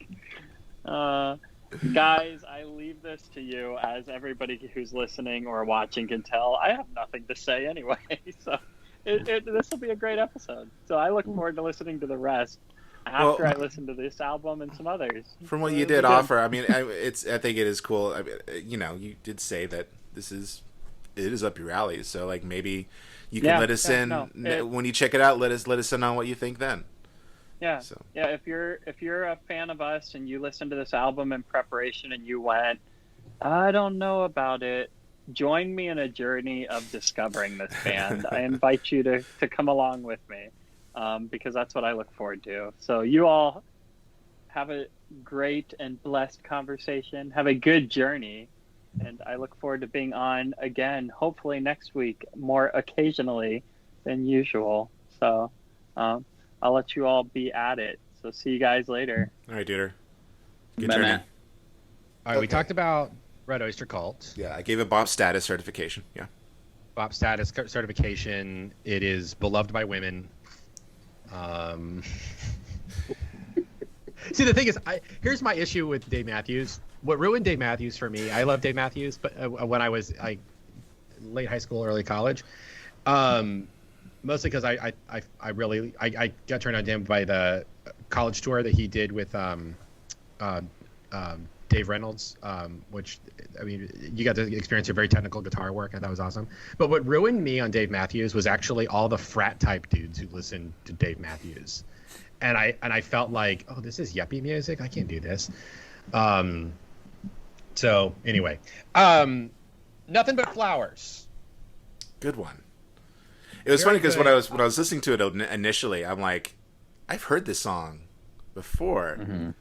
Guys, I leave this to you, as everybody who's listening or watching can tell. I have nothing to say anyway, so this will be a great episode. So I look forward to listening to the rest after I listen to this album and some others. From what you did offer, I mean, I think it is cool. I mean, you did say that it is up your alley. So like maybe you can let us in when you check it out. Let us in on what you think then. Yeah. So. Yeah. If you're a fan of us and you listened to this album in preparation and you went, I don't know about it, join me in a journey of discovering this band. I invite you to come along with me. Because that's what I look forward to. So you all have a great and blessed conversation. Have a good journey. And I look forward to being on again, hopefully next week, more occasionally than usual. So I'll let you all be at it. So see you guys later. All right, Dieter. Good Bye, journey. Matt. All right, we talked about Red Oyster Cult. Yeah, I gave it Bob status certification. Yeah. Bob status certification. It is beloved by women. See, the thing is, here's my issue with Dave Matthews. What ruined Dave Matthews for me, I love Dave Matthews, but when I was late high school, early college, mostly because I got turned on to him by the college tour that he did with Dave Reynolds, which, I mean, you got to experience your very technical guitar work, and that was awesome. But what ruined me on Dave Matthews was actually all the frat type dudes who listened to Dave Matthews. and I felt like, oh, this is yuppie music. I can't do this. So anyway, Nothing But Flowers. Good one. It was funny because when I was listening to it initially, I'm like, I've heard this song before. Mm-hmm.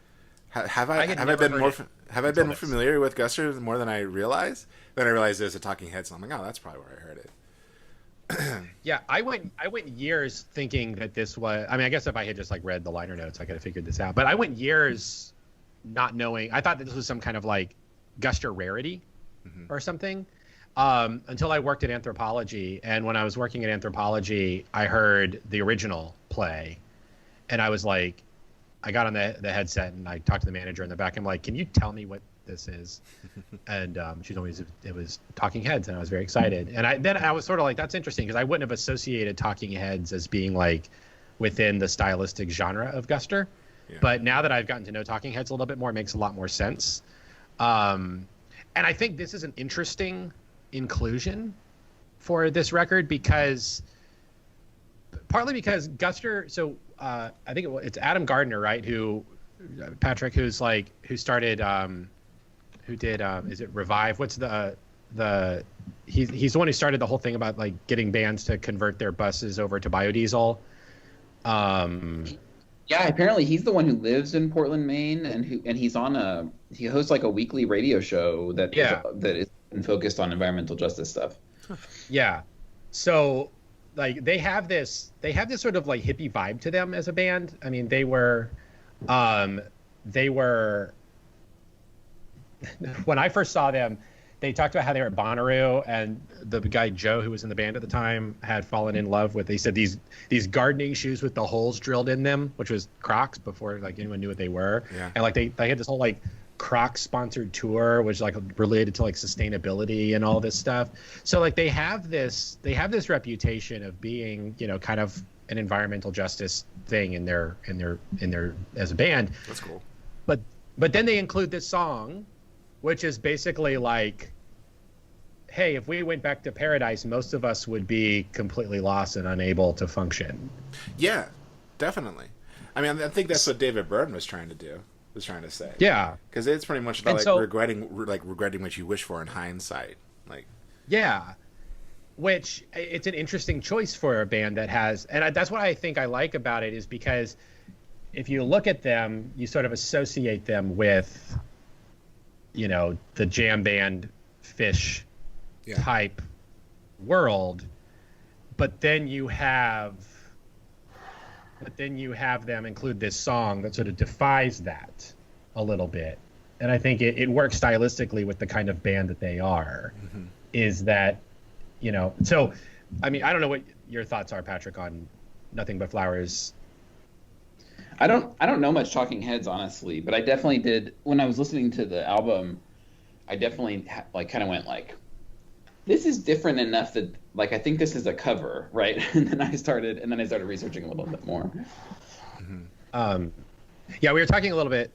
Have I been familiar with Guster more than I realized? Then I realized it was a Talking Heads, and I'm like, oh, that's probably where I heard it. Yeah, I went years thinking that this was. I mean, I guess if I had just like read the liner notes, I could have figured this out. But I went years not knowing. I thought that this was some kind of like Guster rarity or something. Until I worked at Anthropology, and when I was working at Anthropology, I heard the original play, and I was like, I got on the headset and I talked to the manager in the back. I'm like, can you tell me what this is? And she told me it was Talking Heads, and I was very excited. And I was sort of like, that's interesting, because I wouldn't have associated Talking Heads as being like within the stylistic genre of Guster. Yeah. But now that I've gotten to know Talking Heads a little bit more, it makes a lot more sense. And I think this is an interesting inclusion for this record partly because Guster. So I think it's Adam Gardner, right? Who started who did is it Revive? What's he's the one who started the whole thing about like getting bands to convert their buses over to biodiesel. Yeah, apparently he's the one who lives in Portland, Maine, and he hosts like a weekly radio show that is focused on environmental justice stuff. Yeah. So like they have this sort of like hippie vibe to them as a band. I mean, they were when I first saw them, they talked about how they were at Bonnaroo, and the guy Joe, who was in the band at the time, had fallen in love with, they said, these gardening shoes with the holes drilled in them, which was Crocs before like anyone knew what they were. Yeah. And like they had this whole like Crocs sponsored tour, which like related to like sustainability and all this stuff. So like they have this reputation of being, you know, kind of an environmental justice thing in their as a band. That's cool. But then they include this song, which is basically like, hey, if we went back to paradise, most of us would be completely lost and unable to function. Yeah, definitely. I mean, I think that's what David Byrne was trying to say. Yeah, because it's pretty much about regretting what you wish for in hindsight. Like, yeah, which it's an interesting choice for a band that has, and that's what I think I like about it, is because if you look at them, you sort of associate them with, you know, the jam band Fish type world, but then you have them include this song that sort of defies that a little bit. And I think it works stylistically with the kind of band that they are. Mm-hmm. Is that, you know, so I mean, I don't know what your thoughts are, Patrick, on Nothing But Flowers. I don't know much Talking Heads, honestly, but I definitely did when I was listening to the album. I definitely kind of went like, this is different enough that like I think this is a cover, right? and then I started researching a little bit more. Mm-hmm. Yeah, we were talking a little bit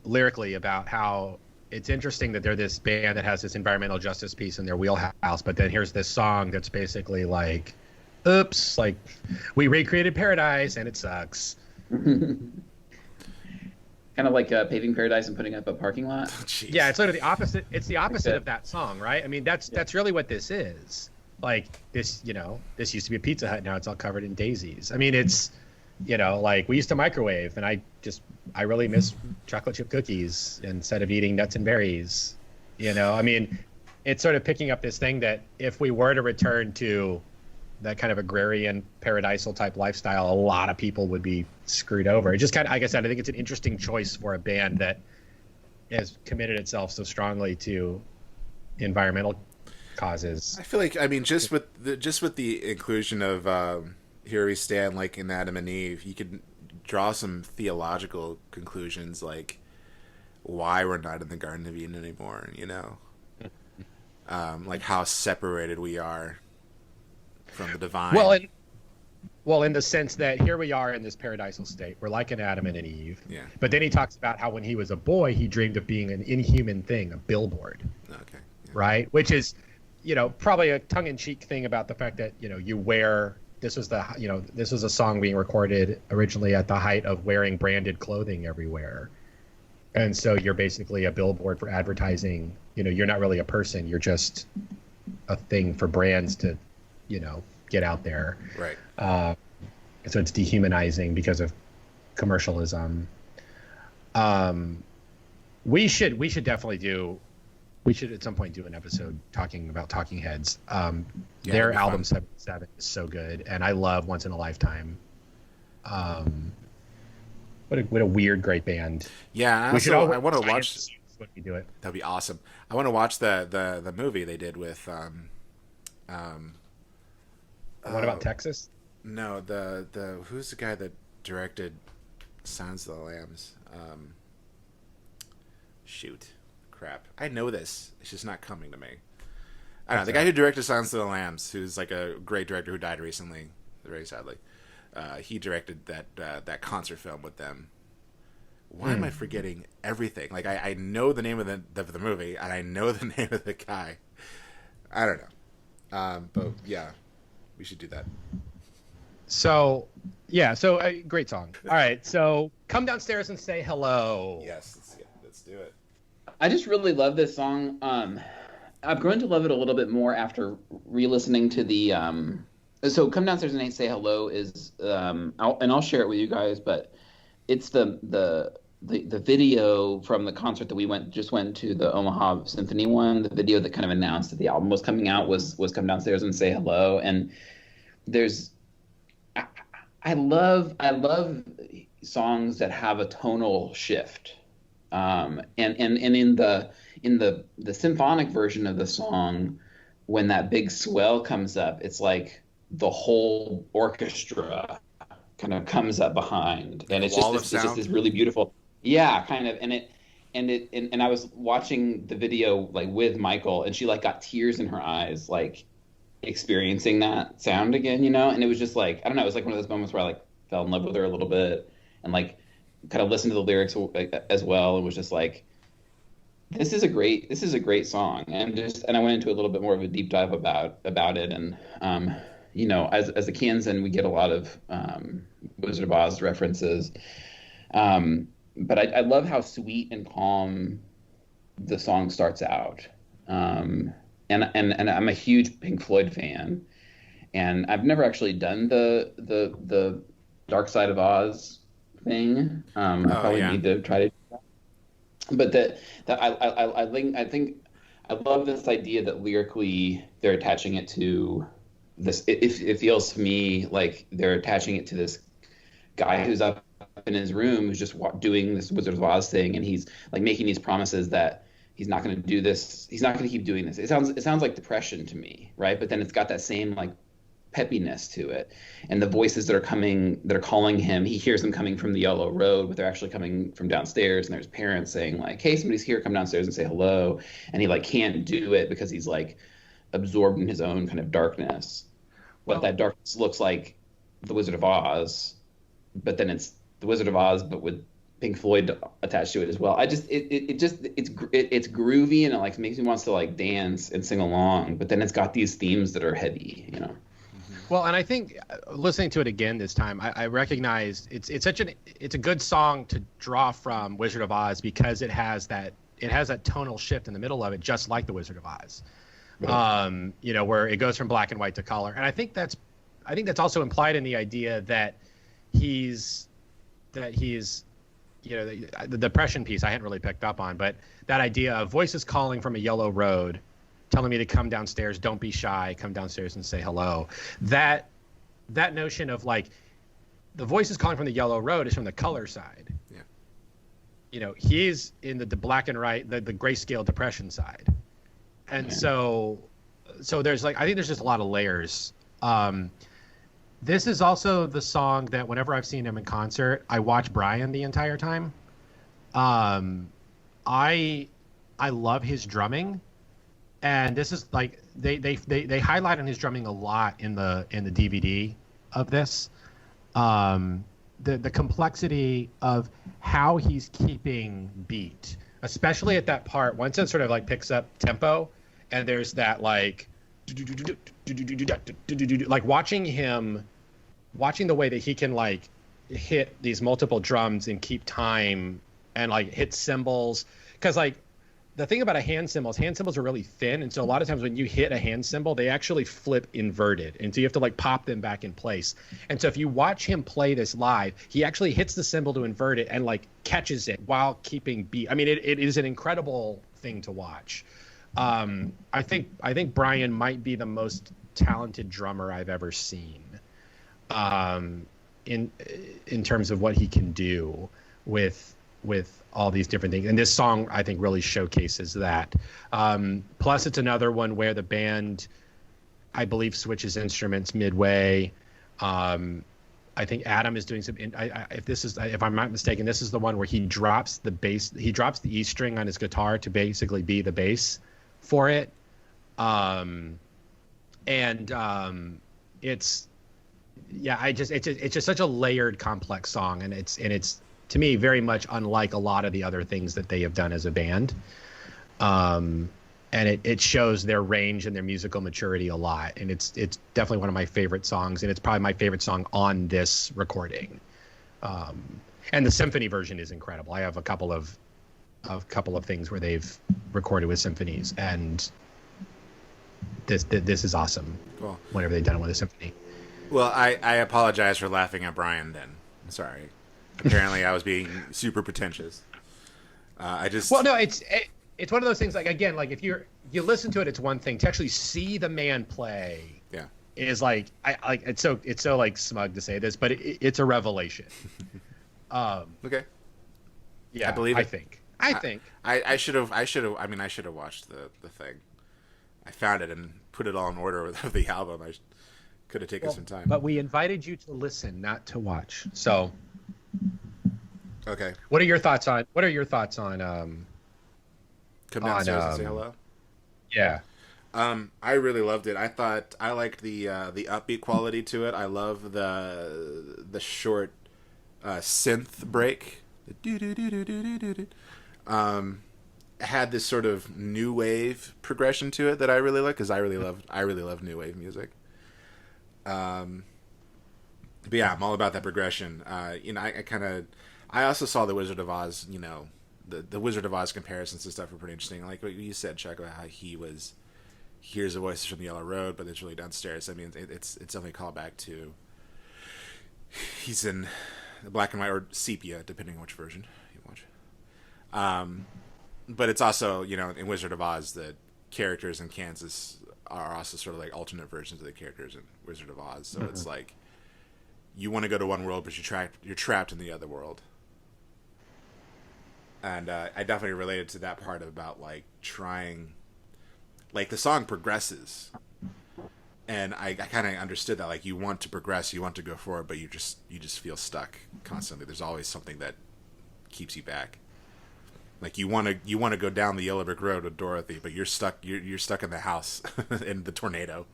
lyrically about how it's interesting that they're this band that has this environmental justice piece in their wheelhouse, but then here's this song that's basically like, oops, like we recreated paradise and it sucks. Kind of like paving paradise and putting up a parking lot. Oh, yeah, it's sort of the opposite. It's the opposite of that song, right? I mean, that's really what this is. Like this, you know, this used to be a Pizza Hut. Now it's all covered in daisies. I mean, it's, you know, like we used to microwave, and I really miss chocolate chip cookies instead of eating nuts and berries. You know, I mean, it's sort of picking up this thing that if we were to return to that kind of agrarian paradisal type lifestyle, a lot of people would be screwed over. It just kind of, like I said, I think it's an interesting choice for a band that has committed itself so strongly to environmental causes. I feel like, I mean, just with the inclusion of Here We Stand, like in Adam and Eve, you could draw some theological conclusions, like why we're not in the Garden of Eden anymore, you know? Like how separated we are from the divine. Well, in the sense that here we are in this paradisal state. We're like an Adam and an Eve. Yeah. But then he talks about how when he was a boy, he dreamed of being an inhuman thing, a billboard. Okay. Yeah. Right? Which is, you know, probably a tongue-in-cheek thing about the fact that, you know, you wear this was this was a song being recorded originally at the height of wearing branded clothing everywhere. And so you're basically a billboard for advertising. You're not really a person. You're just a thing for brands to, get out there. Right. So it's dehumanizing because of commercialism. We should definitely at some point do an episode talking about Talking Heads. Their album 77 is so good, and I love Once in a Lifetime. What a weird, great band. Yeah, I want to watch when we do it. That'd be awesome. I want to watch the movie they did with. What about Texas? No, the who's the guy that directed Silence of the Lambs? Shoot, crap! I know this. It's just not coming to me. I don't know. The guy who directed Silence of the Lambs, who's like a great director who died recently, very sadly. He directed that concert film with them. Why am I forgetting everything? Like I know the name of the movie and I know the name of the guy. I don't know. But yeah, we should do that. So great song. All right, so Come Downstairs and Say Hello. Yes, let's do it. I just really love this song. I've grown to love it a little bit more after re-listening to the. So Come Downstairs and Say Hello is, I'll share it with you guys, but it's the video from the concert that we just went to, the Omaha Symphony one. The video that kind of announced that the album was coming out was Come Downstairs and Say Hello, and I love songs that have a tonal shift, and in the symphonic version of the song, when that big swell comes up, it's like the whole orchestra kind of comes up behind, and it's just this really beautiful, kind of, and I was watching the video like with Michael, and she like got tears in her eyes, like experiencing that sound again, and it was just like, I don't know, it was like one of those moments where I like fell in love with her a little bit, and like kind of listened to the lyrics as well, and was just like, this is a great song, and I went into a little bit more of a deep dive about it, and as a Kansan, we get a lot of Wizard of Oz references, but I love how sweet and calm the song starts out, and I'm a huge Pink Floyd fan, and I've never actually done the Dark Side of Oz thing. I probably need to try to do that. But I think I love this idea that lyrically they're attaching it to this. It feels to me like they're attaching it to this guy who's up in his room who's just doing this Wizard of Oz thing, and he's like making these promises that he's not going to do this. He's not going to keep doing this. It sounds like depression to me, right? But then it's got that same like peppiness to it, and the voices that are calling him, he hears them coming from the yellow road, but they're actually coming from downstairs, and there's parents saying like, hey, somebody's here, come downstairs and say hello, and he like can't do it because he's like absorbed in his own kind of darkness. But that darkness looks like the Wizard of Oz, but then it's the Wizard of Oz but with Pink Floyd attached to it as well. It's groovy, and it like makes me want to like dance and sing along, but then it's got these themes that are heavy, Well, and I think listening to it again this time, I recognized it's a good song to draw from Wizard of Oz because it has that tonal shift in the middle of it, just like the Wizard of Oz, right. Where it goes from black and white to color. And I think that's also implied in the idea that he's the depression piece I hadn't really picked up on, but that idea of voices calling from a yellow road, telling me to come downstairs, don't be shy, come downstairs and say hello. That notion of like the voices calling from the yellow road is from the color side. Yeah. He's in the black and white, the grayscale depression side. And so there's like, I think there's just a lot of layers. This is also the song that whenever I've seen him in concert, I watch Brian the entire time. I love his drumming. And this is like they highlight on his drumming a lot in the DVD of this, the complexity of how he's keeping beat, especially at that part once it sort of like picks up tempo, and there's that like like watching the way that he can like hit these multiple drums and keep time and like hit cymbals, because like the thing about hand cymbals are really thin, and so a lot of times when you hit a hand cymbal, they actually flip inverted, and so you have to like pop them back in place. And so if you watch him play this live, he actually hits the cymbal to invert it and like catches it while keeping beat. I mean, it is an incredible thing to watch. I think Brian might be the most talented drummer I've ever seen, in terms of what he can do with all these different things. And this song, I think, really showcases that. Plus, it's another one where the band, I believe, switches instruments midway. I think Adam is doing some. If I'm not mistaken, this is the one where he drops the bass. He drops the E string on his guitar to basically be the bass for it. It's just such a layered, complex song, and it's to me very much unlike a lot of the other things that they have done as a band. And it shows their range and their musical maturity a lot. And it's definitely one of my favorite songs, and it's probably my favorite song on this recording. And the symphony version is incredible. I have a couple of things where they've recorded with symphonies, and this is awesome. Cool. Whenever they've done it with a symphony. Well, I apologize for laughing at Brian then. I'm sorry. Apparently I was being super pretentious. Well, no, it's one of those things, like, again, like if you listen to it, it's one thing. To actually see the man play, yeah, is like it's so like smug to say this, but it's a revelation. Okay. Yeah, I believe it. I think I should have watched the thing. I found it and put it all in order of the album. I could have taken some time. But we invited you to listen, not to watch. So okay. What are your thoughts on Come downstairs and say hello? Yeah. I really loved it. I liked the upbeat quality to it. I love the short synth break. Had this sort of new wave progression to it that I really like, because I really love new wave music. But yeah, I'm all about that progression. I also saw the Wizard of Oz, the Wizard of Oz comparisons and stuff were pretty interesting. Like what you said, Chuck, about how hears the voices from the Yellow Road, but it's really downstairs. I mean, it's definitely a callback to, he's in the black and white or sepia, depending on which version you watch. But it's also, in Wizard of Oz, the characters in Kansas are also sort of like alternate versions of the characters in Wizard of Oz. So it's like, you want to go to one world, but you're trapped in the other world. And I definitely related to that part about like trying, like the song progresses, and I kind of understood that, like, you want to progress, you want to go forward, but you just feel stuck constantly. There's always something that keeps you back. Like you want to go down the yellow brick road with Dorothy, but you're stuck. You're stuck in the house in the tornado.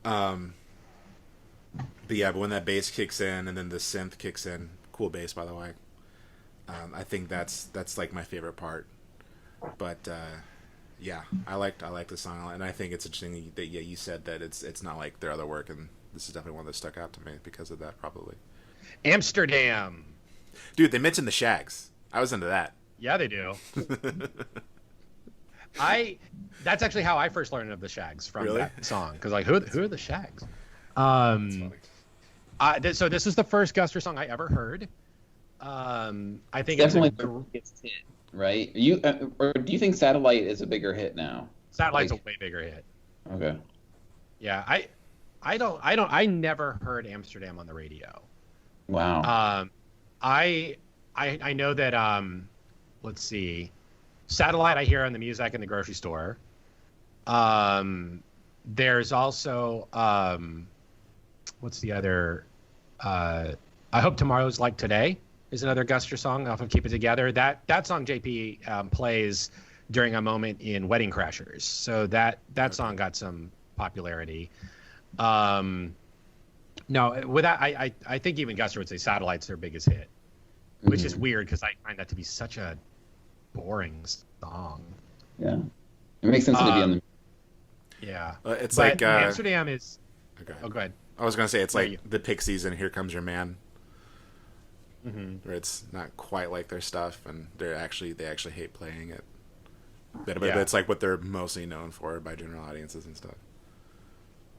But when that bass kicks in and then the synth kicks in, cool bass, by the way. I think that's like my favorite part. But yeah, I like the song, and I think it's interesting that you said that it's not like their other work, and this is definitely one that stuck out to me because of that, probably. Amsterdam, dude. They mentioned the Shags. I was into that. Yeah, they do. That's actually how I first learned of the Shags, from that song. Because like, who are the Shags? So this is the first Guster song I ever heard. I think it's definitely the biggest hit, right? Or do you think Satellite is a bigger hit now? Satellite's a way bigger hit. Okay. Yeah, I never heard Amsterdam on the radio. Wow. I know that let's see, Satellite I hear on the music in the grocery store. There's also what's the other? I Hope Tomorrow's Like Today is another Guster song off of Keep It Together. That song JP plays during a moment in Wedding Crashers, so that song got some popularity. No, with that, I think even Guster would say Satellite's their biggest hit, which is weird because I find that to be such a boring song. Yeah, it makes sense to be on the Yeah. It's but like Amsterdam is. Okay. Oh, go ahead. I was gonna say it's No, like you. the Pixies and Here Comes Your Man, Mm-hmm. where it's not quite like their stuff, and they actually hate playing it. But Yeah. it's like what they're mostly known for by general audiences and stuff.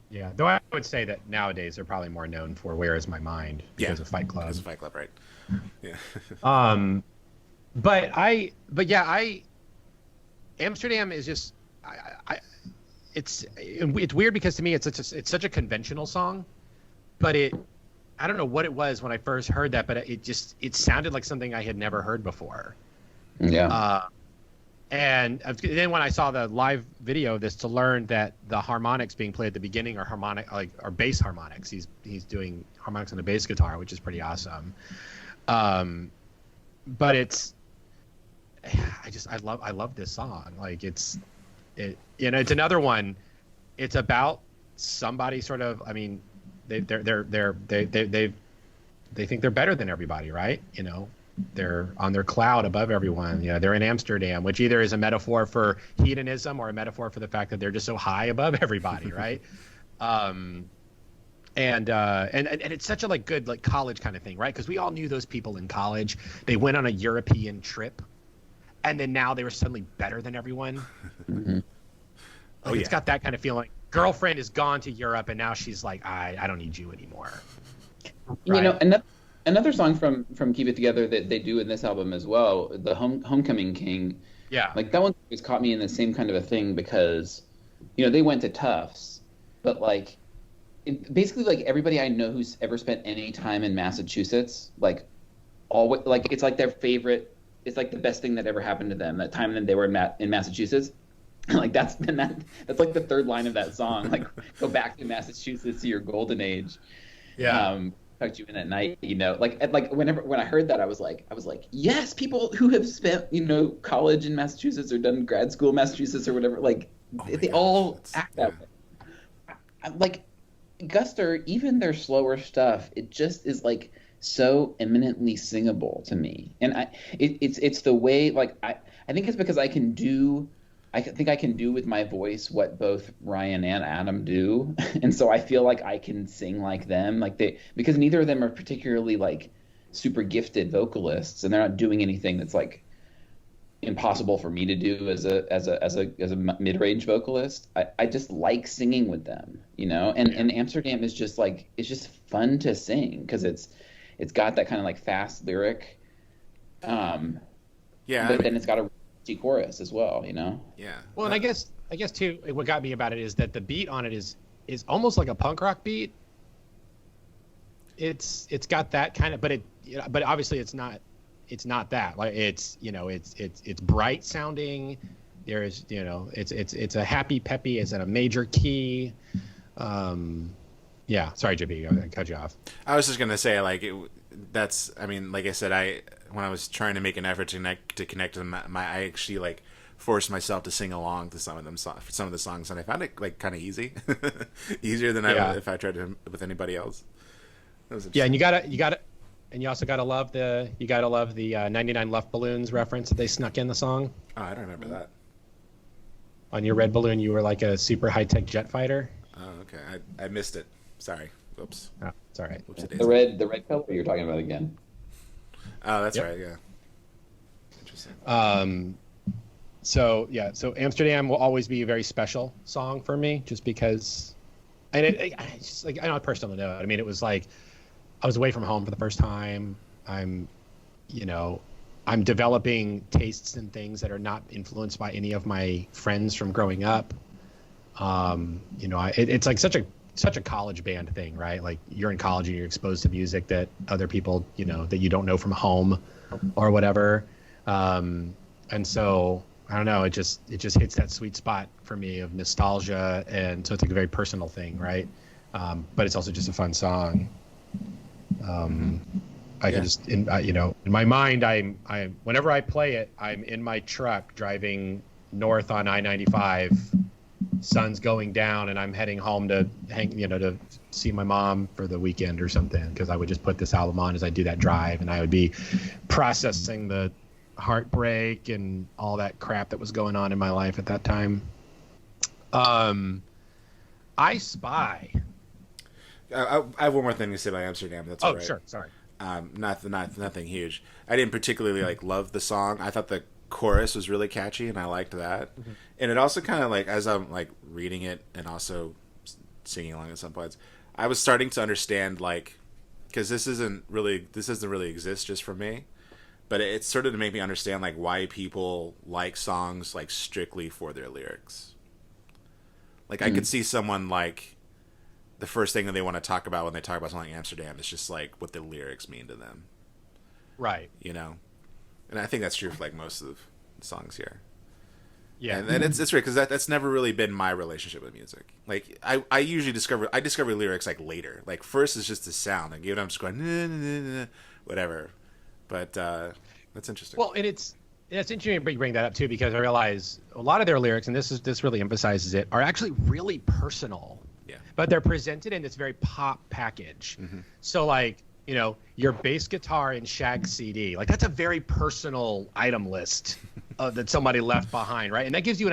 Yeah. Though I would say that nowadays they're probably more known for "Where Is My Mind" because of Fight Club. Because of Fight Club, right? Yeah. But yeah, Amsterdam is just, it's weird because to me it's such a conventional song, but I don't know what it was when I first heard that, but it sounded like something I had never heard before. Yeah. And then when I saw the live video of this, to learn that the harmonics being played at the beginning are bass harmonics. He's doing harmonics on the bass guitar, which is pretty awesome. But I love this song. Like it's another one. It's about somebody sort of. I mean, they think they're better than everybody, right? You know, they're on their cloud above everyone. You know, they're in Amsterdam, which either is a metaphor for hedonism or a metaphor for the fact that they're just so high above everybody, right? And it's such a like good like college kind of thing, right? Because we all knew those people in college. They went on a European trip, and then now they were suddenly better than everyone. Mm-hmm. It's got that kind of feeling. Girlfriend is gone to Europe, and now she's like, I don't need you anymore. Right? You know, another song from Keep It Together that they do in this album as well, the Homecoming King. Yeah. Like that one always caught me in the same kind of a thing because, you know, they went to Tufts, but like, basically like everybody I know who's ever spent any time in Massachusetts, like, always like it's like their favorite. It's like the best thing that ever happened to them. That time that they were in Massachusetts. Like that's like the third line of that song. Like, go back to Massachusetts to your golden age. Yeah. Tucked you in at night, you know. When I heard that, I was like, yes, people who have spent, you know, college in Massachusetts or done grad school in Massachusetts or whatever, like they all act that way. Like Guster, even their slower stuff, it just is like so eminently singable to me. And it's the way, like I think it's because I think I can do with my voice what both Ryan and Adam do, and so I feel like I can sing like them, because neither of them are particularly like super gifted vocalists, and they're not doing anything that's like impossible for me to do as a mid-range vocalist. I just like singing with them, you know. And Amsterdam is just like, it's just fun to sing because it's got that kind of like fast lyric, but then it's got a chorus as well, you know. Yeah. Well, and I guess too, what got me about it is that the beat on it is almost like a punk rock beat. It's got that kind of, but obviously it's not that. Like it's bright sounding. There's, you know, it's a happy peppy. It's in a major key. Yeah. Sorry, JB, I cut you off. I was just gonna say like that's. I mean, like I said, when I was trying to make an effort to connect to them, I actually like forced myself to sing along to some of the songs, and I found it like kind of easy, easier than I would if I tried to with anybody else. Yeah, and you also gotta love the 99 Luft Balloons reference that they snuck in the song. Oh, I don't remember that. On your red balloon, you were like a super high tech jet fighter. Oh, okay, I missed it. Sorry. Oops. Oh, it's all right. The red color you're talking about again. Oh, that's right. Yeah. Interesting. So Amsterdam will always be a very special song for me, just because, and it's just like, I know, personal note. I mean, it was like I was away from home for the first time. I'm developing tastes and things that are not influenced by any of my friends from growing up. It's like such a college band thing, right? Like you're in college and you're exposed to music that other people, you know, that you don't know from home or whatever. And so I don't know, it just hits that sweet spot for me of nostalgia. And so it's like a very personal thing, right? But it's also just a fun song. I can just, in my mind, I'm whenever I play it, I'm in my truck driving north on I-95, sun's going down, and I'm heading home to to see my mom for the weekend or something, because I would just put this album on as I do that drive, and I would be processing the heartbreak and all that crap that was going on in my life at that time. I Spy. I have one more thing to say about Amsterdam. That's all right. Sure. Sorry. Nothing huge. I didn't particularly love the song. I thought the chorus was really catchy, and I liked that. Mm-hmm. And it also kind of as I'm reading it and also singing along at some points, I was starting to understand because this doesn't really exist just for me, but it started to make me understand why people like songs strictly for their lyrics. I could see someone the first thing that they want to talk about when they talk about something like Amsterdam is just what the lyrics mean to them. Right. And I think that's true for most of the songs here. Yeah. And it's weird because that's never really been my relationship with music. I usually discover lyrics later. First is just the sound. Even I'm just going nah, nah, nah, nah, whatever. But that's interesting. Well, and it's interesting you bring that up too, because I realize a lot of their lyrics, and this really emphasizes it, are actually really personal. Yeah. But they're presented in this very pop package. Mm-hmm. So your bass guitar and Shag CD, that's a very personal item list that somebody left behind, right? And that gives you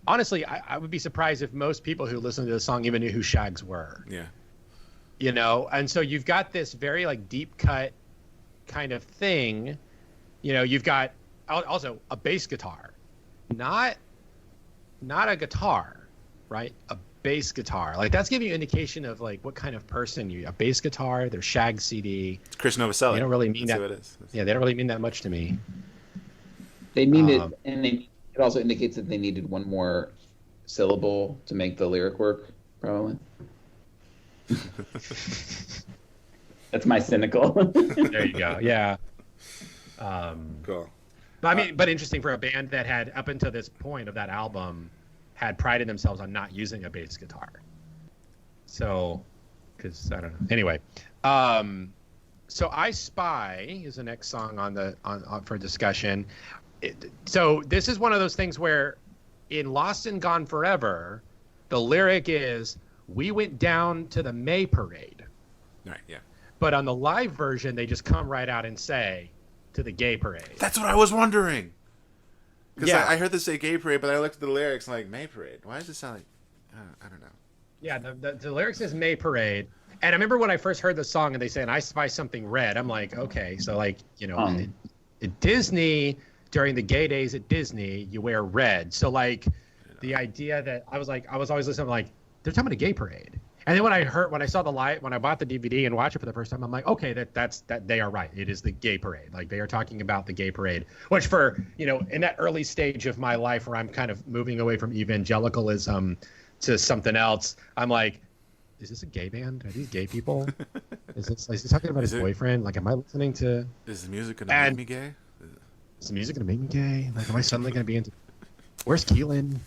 honestly, I would be surprised if most people who listen to the song even knew who Shags were. Yeah. And so you've got this very deep cut kind of thing. You've got also a bass guitar, not a guitar, right? A bass guitar. That's giving you an indication of what kind of person a bass guitar, their Shag CD. It's Chris Novoselic. They don't really mean That's that. Who it is. Yeah, they don't really mean that much to me. They mean it, and it also indicates that they needed one more syllable to make the lyric work, probably. That's my cynical. There you go. Yeah. Cool. But interesting for a band that had, up until this point of that album, had prided themselves on not using a bass guitar. So, because I don't know. Anyway, so I Spy is the next song on for discussion. So this is one of those things where in Lost and Gone Forever, the lyric is, "We went down to the May parade." Right. Yeah. But on the live version, they just come right out and say, "to the gay parade." That's what I was wondering. Because Yeah. I heard this say gay parade, but I looked at the lyrics and May parade. Why does it sound I don't know. Yeah, the lyrics is May parade. And I remember when I first heard the song and they said, "I spy something red." I'm like, okay, so at Disney, during the gay days at Disney, you wear red. So the idea that I was always listening, they're talking about a gay parade. And then when I saw when I bought the DVD and watched it for the first time, I'm like, okay, that they are right. It is the gay parade. They are talking about the gay parade, which for, in that early stage of my life where I'm kind of moving away from evangelicalism to something else, I'm like, is this a gay band? Are these gay people? Is he talking about his boyfriend? Am I listening to? Is the music going to make me gay? Is the music going to make me gay? Am I suddenly going to be into? Where's Keelan?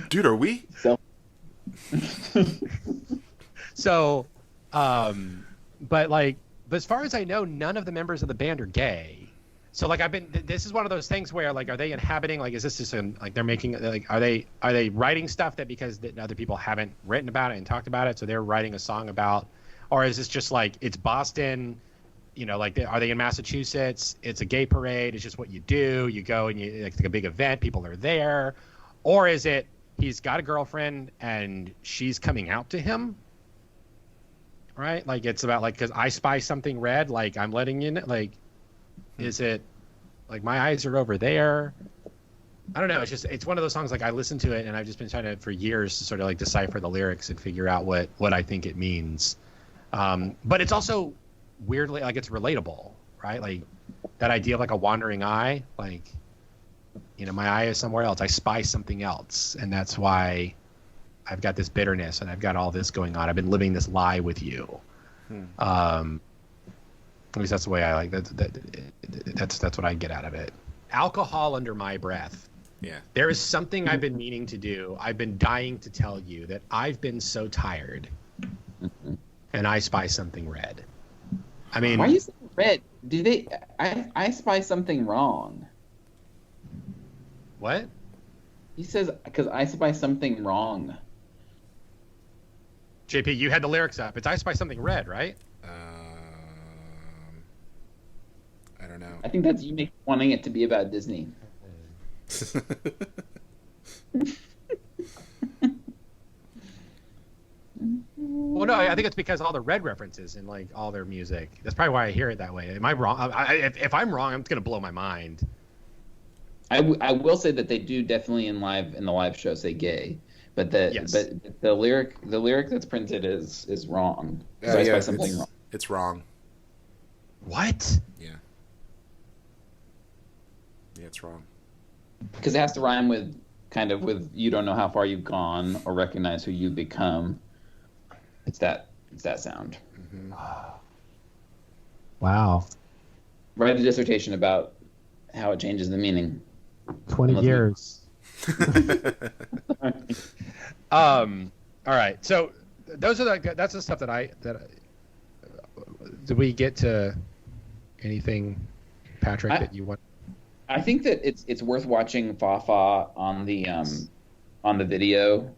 Dude, are we? So, but as far as I know, none of the members of the band are gay. So this is one of those things where are they inhabiting, is this just they're making, are they writing stuff that because other people haven't written about it and talked about it, so they're writing a song about, or is this just it's Boston, are they in Massachusetts? It's a gay parade. It's just what you do. You go and it's a big event. People are there. Or is it he's got a girlfriend and she's coming out to him? Right? It's about because I spy something red. I'm letting you know. Is it my eyes are over there? I don't know. It's one of those songs I listen to it and I've just been trying to for years to sort of decipher the lyrics and figure out what I think it means. But it's also weirdly it's relatable, right? That idea of a wandering eye, my eye is somewhere else. I spy something else, and that's why I've got this bitterness and I've got all this going on. I've been living this lie with you. At least that's the way I like that. That's what I get out of it. Alcohol under my breath. Yeah. There is something I've been meaning to do. I've been dying to tell you that I've been so tired, and I spy something red. I mean, why are you saying red? I spy something wrong. What? He says, because I spy something wrong. JP, you had the lyrics up. It's I spy something red, right? I don't know. I think that's you wanting it to be about Disney. Well, no, I think it's because all the Red references in like all their music. That's probably why I hear it that way. Am I wrong? If I'm wrong, I'm gonna blow my mind. I will say that they do definitely in the live show say gay, but the lyric that's printed is wrong. So I spelled something wrong. It's wrong. What? Yeah. Yeah, it's wrong. Because it has to rhyme with you don't know how far you've gone or recognize who you've become. It's that sound. Mm-hmm. Wow. Write a dissertation about how it changes the meaning. 20 years. All right. So those are that's the stuff did we get to anything, Patrick, that you want? I think that it's worth watching Fafa on the video,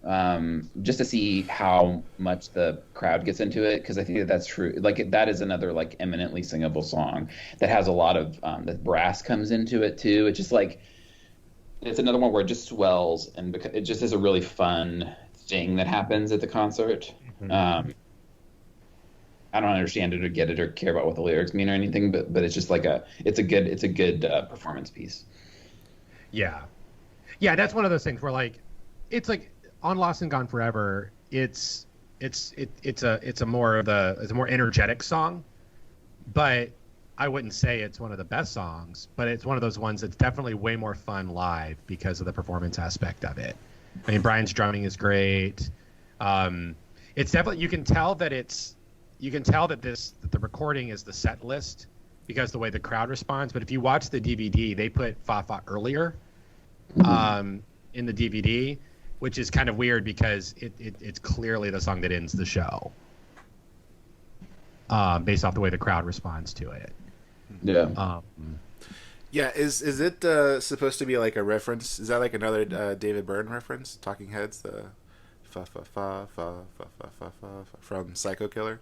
just to see how much the crowd gets into it, because I think that's true. Like that is another like eminently singable song that has a lot of the brass comes into it too. It's just like it's another one where it just swells, and because it just is a really fun thing that happens at the concert. Mm-hmm. I don't understand it or get it or care about what the lyrics mean or anything, but it's just like it's a good performance piece. Yeah, that's one of those things where like it's like on Lost and Gone Forever. It's a more energetic song, but I wouldn't say it's one of the best songs. But it's one of those ones that's definitely way more fun live because of the performance aspect of it. I mean, Brian's drumming is great. It's definitely you can tell that the recording is the set list because the way the crowd responds. But if you watch the DVD, they put Fafa earlier in the DVD, which is kind of weird because it's clearly the song that ends the show based off the way the crowd responds to it. Yeah. Yeah, is it supposed to be like a reference? Is that like another David Byrne reference? Talking Heads, the fa fa fa fa fa fa fa fa from Psycho Killer.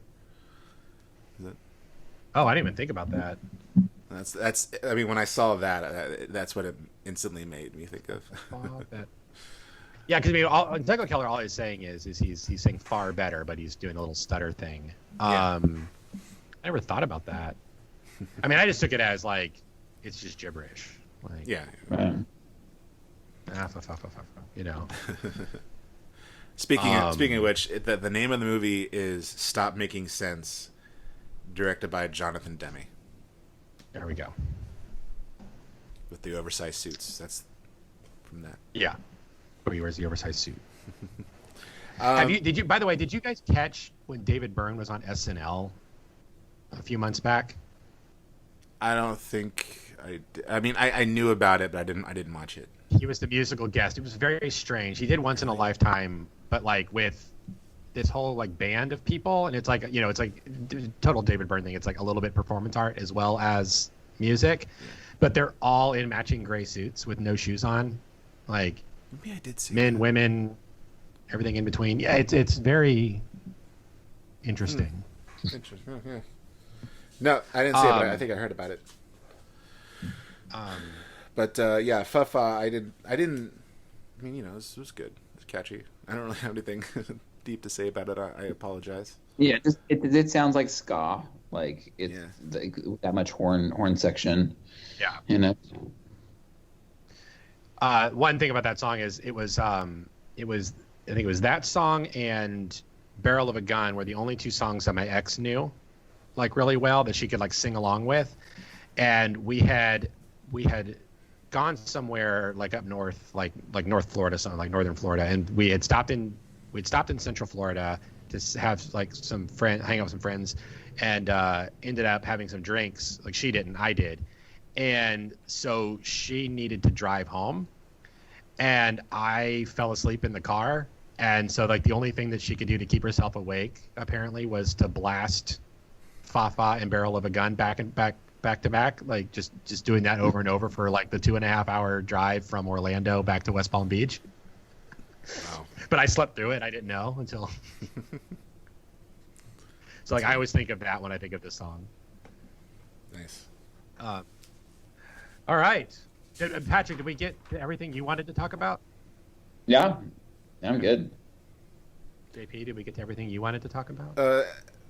Is it? Oh, I didn't even think about that. That's. I mean, when I saw that, that's what it instantly made me think of. Yeah, because I mean, Psycho Killer, all he's saying is he's saying far better, but he's doing a little stutter thing. I never thought about that. I mean, I just took it as like it's just gibberish. Like, yeah. You know. Speaking of which, the name of the movie is Stop Making Sense, directed by Jonathan Demme. There we go. With the oversized suits. That's from that. Yeah. Oh, he wears the oversized suit. By the way, did you guys catch when David Byrne was on SNL a few months back? I don't think I did. I mean, I knew about it, but I didn't watch it. He was the musical guest. It was very strange. He did Once in a Lifetime, but like with this whole like band of people, and it's like, you know, it's like total David Byrne thing. It's like a little bit performance art as well as music, but they're all in matching gray suits with no shoes on, like maybe I did see men, that. Women, everything in between. Yeah, it's very interesting. Interesting. Yeah. No, I didn't see it, but I think I heard about it. But yeah, Fafa, I didn't. I mean, you know, it was good. It was catchy. I don't really have anything deep to say about it. I apologize. Yeah, it sounds like ska. Like it's like that much horn section. Yeah. You know. One thing about that song is I think it was that song and Barrel of a Gun were the only two songs that my ex knew like really well that she could like sing along with, and we had gone somewhere like up north, like North Florida, something like northern Florida, and we'd stopped in Central Florida to have like hang out with some friends, and ended up having some drinks. Like she didn't, I did, and so she needed to drive home, and I fell asleep in the car, and so like the only thing that she could do to keep herself awake apparently was to blast Fafa and Barrel of a Gun back to back, like just doing that over and over for like the 2.5 hour drive from Orlando back to West Palm Beach. Wow. But I slept through it. I didn't know until. So like I always think of that when I think of this song. Nice. All right. Patrick, did we get everything you wanted to talk about? Yeah, I'm good. JP, did we get to everything you wanted to talk about?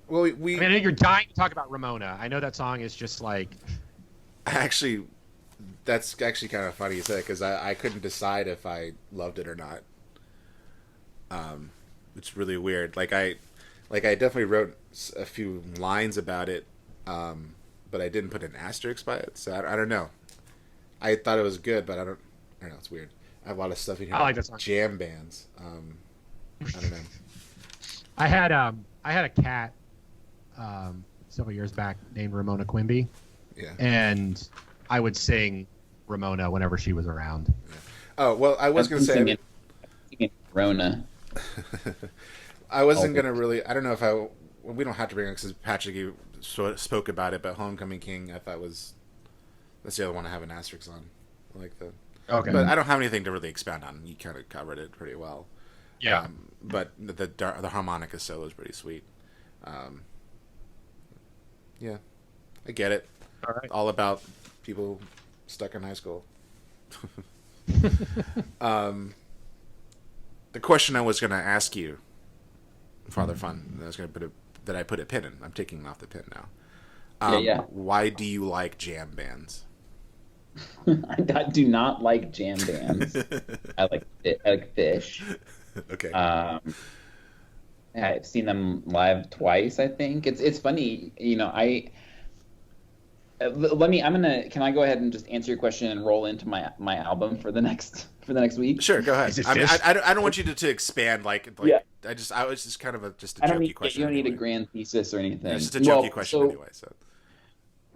Well, I mean, I know you're dying to talk about Ramona. I know that song is just like. Actually, that's actually kind of funny you said, because I couldn't decide if I loved it or not. It's really weird. Like I definitely wrote a few lines about it, but I didn't put an asterisk by it. So I don't know. I thought it was good, but I don't know. It's weird. I have a lot of stuff in here. I like that song. Jam bands. I don't know. I had a cat several years back named Ramona Quimby. Yeah. And I would sing Ramona whenever she was around. Yeah. Oh, well, I was going to say... Rona. I wasn't going to really... I don't know if I... We don't have to bring it because Patrick you spoke about it, but Homecoming King, I thought was... That's the other one I have an asterisk on. I like the... Okay. But I don't have anything to really expound on. You kind of covered it pretty well. Yeah. But the harmonica solo is pretty sweet. Yeah. I get it. All right. All about people stuck in high school. The question I was going to ask you, Father Fun, that I put a pin in. I'm taking off the pin now. Yeah. Why do you like jam bands? I do not like jam bands. I like Fish. Okay. I've seen them live twice. I think it's funny. You know, can I go ahead and just answer your question and roll into my album for the next week? Sure, go ahead. I mean, I don't want you to expand like yeah. I was just kind of a I don't jokey need, question. You don't anyway. need a grand thesis or anything. It's just a jokey question anyway.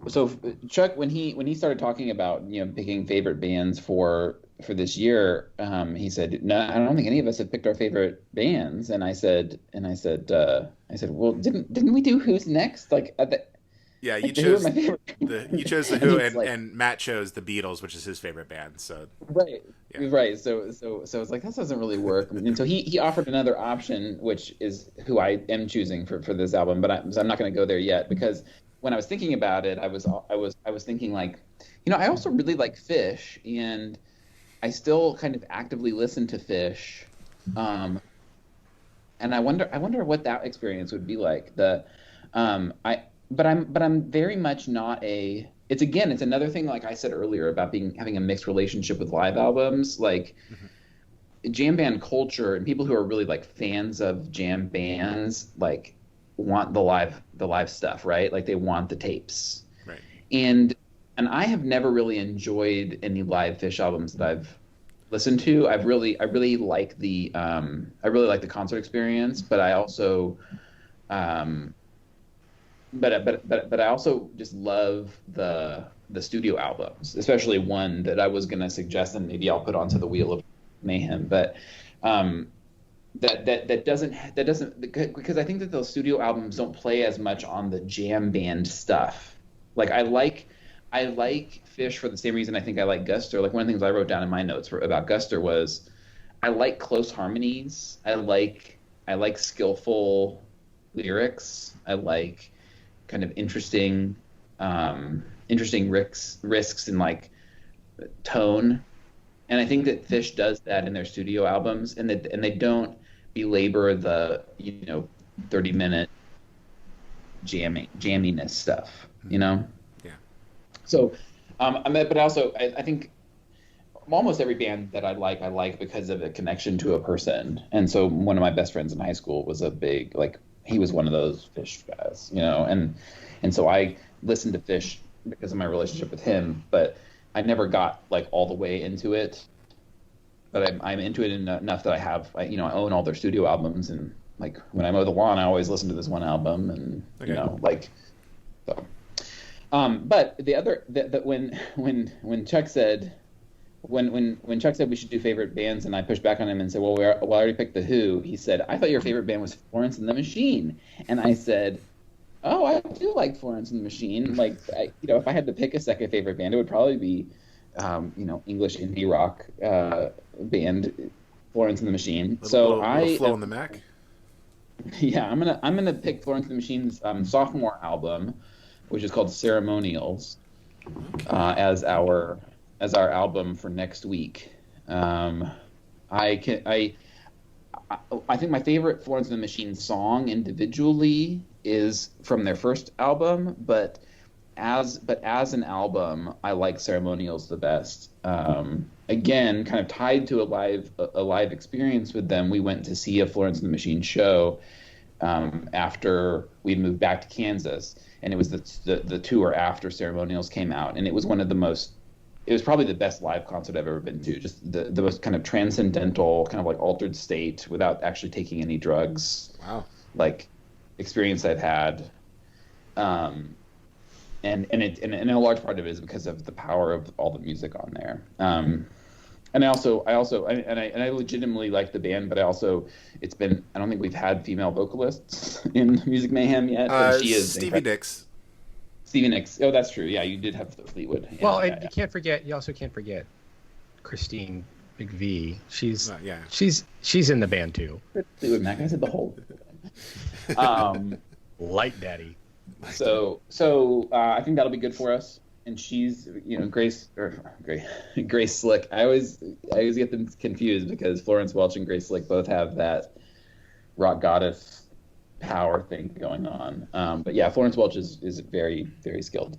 So Chuck, when he started talking about picking favorite bands for this year, he said, "No, I don't think any of us have picked our favorite bands." And I said, "Well, didn't we do Who's Next?" Yeah, you chose the Who, and Matt chose the Beatles, which is his favorite band. So right, yeah. right. So I was like, that doesn't really work. And so he offered another option, which is who I am choosing for this album. But I'm not going to go there yet, because when I was thinking about it, I was thinking like, I also really like Fish, and I still kind of actively listen to Fish, and I wonder what that experience would be like. But I'm very much not a. It's another thing, like I said earlier, about having a mixed relationship with live albums. Like jam band culture and people who are really like fans of jam bands like want the live stuff, right? Like they want the tapes, right? And I have never really enjoyed any live Fish albums that I've listened to. I really like the concert experience, but I also But I also just love the studio albums, especially one that I was going to suggest, and maybe I'll put onto the Wheel of Mayhem. But that doesn't because I think that those studio albums don't play as much on the jam band stuff. Like I like Fish for the same reason I think I like Guster. Like one of the things I wrote down in my notes about Guster was I like close harmonies. I like skillful lyrics. I like kind of interesting risks in like tone, and I think that Fish does that in their studio albums, and they don't belabor the 30-minute jamminess stuff, Yeah. So, but also I think almost every band that I like because of a connection to a person, and so one of my best friends in high school was a big he was one of those Fish guys, and so I listened to Fish because of my relationship with him, but I never got like all the way into it. But I'm into it enough that I own all their studio albums, and like when I mow the lawn, I always listen to this one album, and so. But the other when Chuck said. When Chuck said we should do favorite bands, and I pushed back on him and said, well, I already picked the Who, he said, I thought your favorite band was Florence and the Machine. And I said, oh, I do like Florence and the Machine. Like, if I had to pick a second favorite band, it would probably be, English indie rock band, Florence and the Machine. Little Flow on the Mac. Yeah, I'm gonna pick Florence and the Machine's sophomore album, which is called Ceremonials, as our as our album for next week. I think my favorite Florence and the Machine song individually is from their first album, but as an album, I like Ceremonials the best. Again, kind of tied to a live experience with them. We went to see a Florence and the Machine show after we'd moved back to Kansas, and it was the tour after Ceremonials came out, and it was it was probably the best live concert I've ever been to. Just the most kind of transcendental, kind of like altered state without actually taking any drugs. Wow. Like experience I've had. And a large part of it is because of the power of all the music on there. And I legitimately like the band, but I don't think we've had female vocalists in Music Mayhem yet. And she is Stevie Nicks. Stevie Nicks. Oh, that's true. Yeah, you did have the Fleetwood. Yeah, Well, yeah. you also can't forget Christine McVie. She's in the band too. Fleetwood Mac. I said the whole. Light Daddy. So I think that'll be good for us. And she's, Grace Slick. I always get them confused because Florence Welch and Grace Slick both have that rock goddess power thing going on. But yeah, Florence Welch is a very, very skilled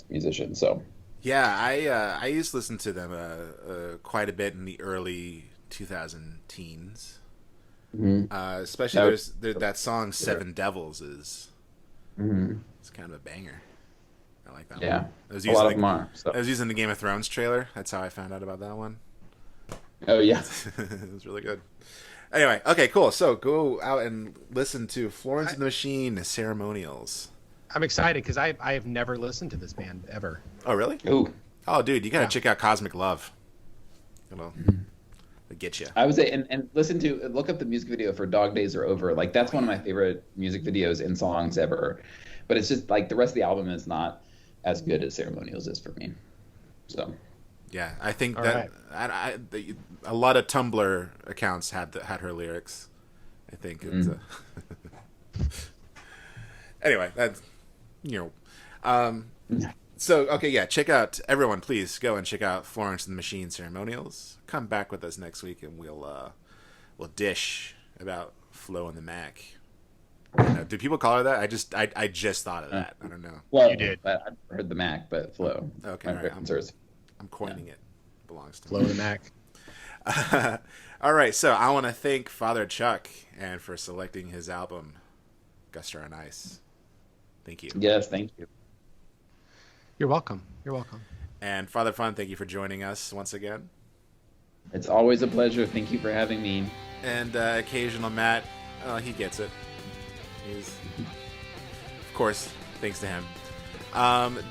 musician. So yeah, I used to listen to them quite a bit in the early 2000 teens. Mm-hmm. Especially there's that song "Seven Devils" is. Mm-hmm. It's kind of a banger. I like that yeah. one. I was a lot of them are. So. I was using the Game of Thrones trailer. That's how I found out about that one. Oh yeah, it was really good. Anyway, okay, cool. So go out and listen to Florence and the Machine Ceremonials. I'm excited because I have never listened to this band ever. Oh really? Ooh. Oh dude, you gotta check out Cosmic Love. It'll get you. I would say, and look up the music video for Dog Days Are Over. Like that's one of my favorite music videos and songs ever. But it's just like the rest of the album is not as good as Ceremonials is for me. So. Yeah, I think All that a lot of Tumblr accounts had her lyrics. I think it's anyway. That's So okay, yeah. Check out everyone. Please go and check out Florence and the Machine Ceremonials. Come back with us next week, and we'll dish about Flo and the Mac. Do people call her that? I just thought of that. I don't know. Well, you did. I've heard the Mac, but Flo. Okay, right. I'm coining it. Belongs to Flo and the Mac. All right, so I want to thank Father Chuck and for selecting his album, Guster on Ice. Thank you. Yes, thank you. You're welcome. You're welcome. And Father Fun, thank you for joining us once again. It's always a pleasure. Thank you for having me. And occasional Matt, he gets it. He's, of course, thanks to him.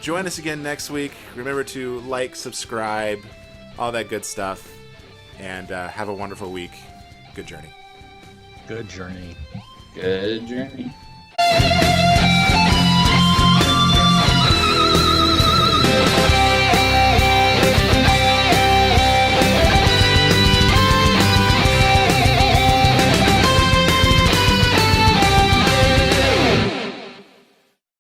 Join us again next week. Remember to like, subscribe, all that good stuff. And have a wonderful week. Good journey. Good journey. Good journey.